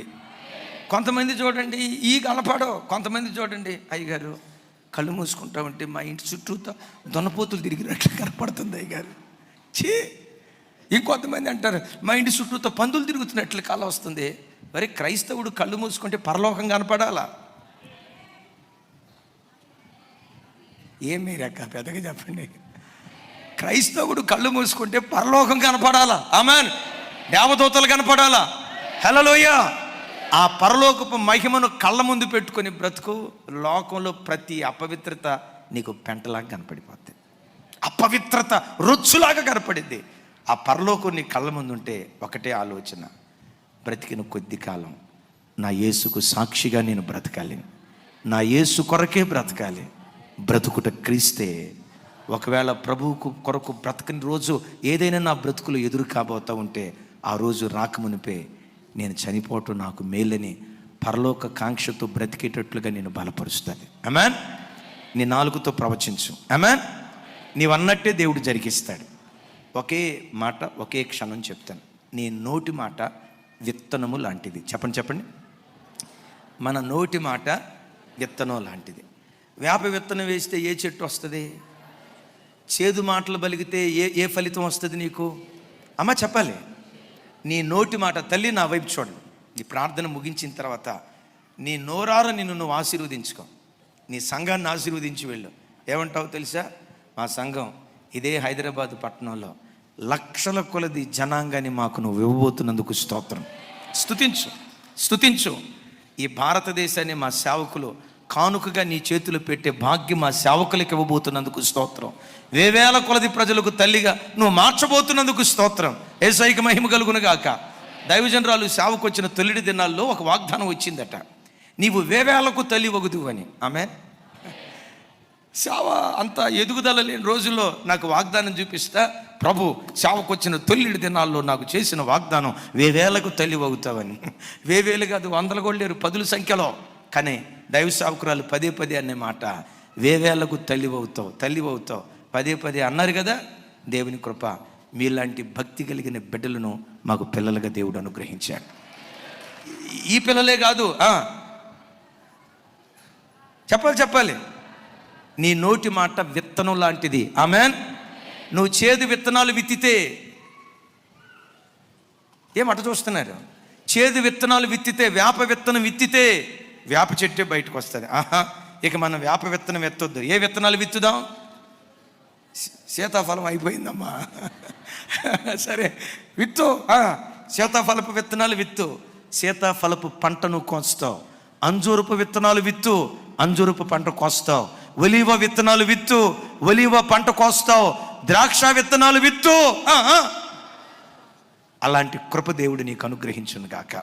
కొంతమంది చూడండి ఈ గలపాడో, కొంతమంది చూడండి అయ్యగారు కళ్ళు మూసుకుంటా ఉంటే మా ఇంటి చుట్టూతో దొన్నపోతులు తిరిగినట్లు కనపడుతుంది అయ్యగారు. ఇంకొంతమంది అంటారు మా ఇంటి చుట్టూతో పందులు తిరుగుతున్నట్లు కళ వస్తుంది. మరి క్రైస్తవుడు కళ్ళు మూసుకుంటే పరలోకం కనపడాలా? ఏం మీరక్క పెద్దగా చెప్పండి. క్రైస్తవుడు కళ్ళు మూసుకుంటే పరలోకం కనపడాలా? ఆమేన్. దేవదూతలు కనపడాలా? హల్లెలూయ. ఆ పరలోకపు మహిమను కళ్ళ ముందు పెట్టుకొని బ్రతుకు. లోకంలో ప్రతి అపవిత్రత నీకు పెంటలాగా కనపడిపోతుంది. అపవిత్రత రొచ్చులాగా కనపడింది. ఆ పరలోకం నీ కళ్ళ ముందు ఉంటే ఒకటే ఆలోచన, బ్రతికిన కొద్ది కాలం నా యేసుకు సాక్షిగా నేను బ్రతకాలి, నా యేసు కొరకే బ్రతకాలి. బ్రతుకుట క్రీస్తే. ఒకవేళ ప్రభువుకు కొరకు బ్రతకని రోజు ఏదైనా నా బ్రతుకులు ఎదురు కాబోతూ ఉంటే, ఆ రోజు రాకమునిపే నేను చనిపోవటం నాకు మేలని పరలోక కాంక్షతో బ్రతికేటట్లుగా నేను బలపరుస్తాను. ఆమేన్. నీ నాలుగుతో ప్రవచించు. ఆమేన్. నీవన్నట్టే దేవుడు జరిగిస్తాడు. ఒకే మాట ఒకే క్షణం చెప్తాను. నీ నోటి మాట విత్తనము లాంటిది. చెప్పండి. మన నోటి మాట విత్తనం లాంటిది. వేప విత్తనం వేస్తే ఏ చెట్టు వస్తుంది? చేదు మాటలు బలిగితే ఏ ఫలితం వస్తుంది నీకు? అమ్మ చెప్పాలి. నీ నోటి మాట, తల్లి నా వైపు చూడండి. ఈ ప్రార్థన ముగించిన తర్వాత నీ నోరార నిన్ను నువ్వు ఆశీర్వదించుకో. నీ సంఘాన్ని ఆశీర్వదించి వెళ్ళు. ఏమంటావు తెలుసా? మా సంఘం ఇదే హైదరాబాద్ పట్టణంలో లక్షల కొలది జనాంగాన్ని మాకు నువ్వు ఇవ్వబోతున్నందుకు స్తోత్రం. స్తుతించు. ఈ భారతదేశాన్ని మా సేవకులు కానుకగా నీ చేతులు పెట్టే భాగ్యం మా సేవకులకు ఇవ్వబోతున్నందుకు స్తోత్రం. వేవేల కొలది ప్రజలకు తల్లిగా నువ్వు మార్చబోతున్నందుకు స్తోత్రం. యేసయ్యకి మహిమ కలుగును గాక. దైవజనరాలు సేవకు వచ్చిన తొలిడి దినాల్లో ఒక వాగ్దానం వచ్చిందట, నీవు వేవేలకు తల్లి వగుదువు అని. ఆమె సేవ అంత ఎదుగుదల లేని రోజుల్లో నాకు వాగ్దానం చూపిస్తా, ప్రభు సేవకు వచ్చిన తొలిడి దినాల్లో నాకు చేసిన వాగ్దానం వేవేలకు తల్లి వగుతావని. వేవేలు కాదు, వందలు కూడా లేరు, పదుల సంఖ్యలో. కానీ దైవ సేవకురాలు పదే పదే అనే మాట, వేవేలకు తల్లి అవుతావు పదే పదే అన్నారు కదా. దేవుని కృప, మీలాంటి భక్తి కలిగిన బిడ్డలను మాకు పిల్లలుగా దేవుడు అనుగ్రహించాడు. ఈ పిల్లలే కాదు, చెప్పాలి. నీ నోటి మాట విత్తనం లాంటిది. ఆమెన్. నువ్వు చేదు విత్తనాలు విత్తితే, ఏమట చూస్తున్నారు? చేదు విత్తనాలు విత్తితే, వేప విత్తనం విత్తితే వేప చెట్టే బయటకు వస్తుంది. ఇక మనం వేప విత్తనం ఎత్తొద్దు. ఏ విత్తనాలు విత్తుదాం? సీతాఫలం అయిపోయిందమ్మా. సరే విత్తు, సీతాఫలపు విత్తనాలు విత్తు, సీతాఫలపు పంటను కోస్తావు. అంజూరపు విత్తనాలు విత్తు, అంజూరపు పంట కోస్తావు. ఒలీవ విత్తనాలు విత్తు, ఒలీవ పంట కోస్తావు. ద్రాక్ష విత్తనాలు విత్తు. అలాంటి కృప దేవుడు నీకు అనుగ్రహించును గాక.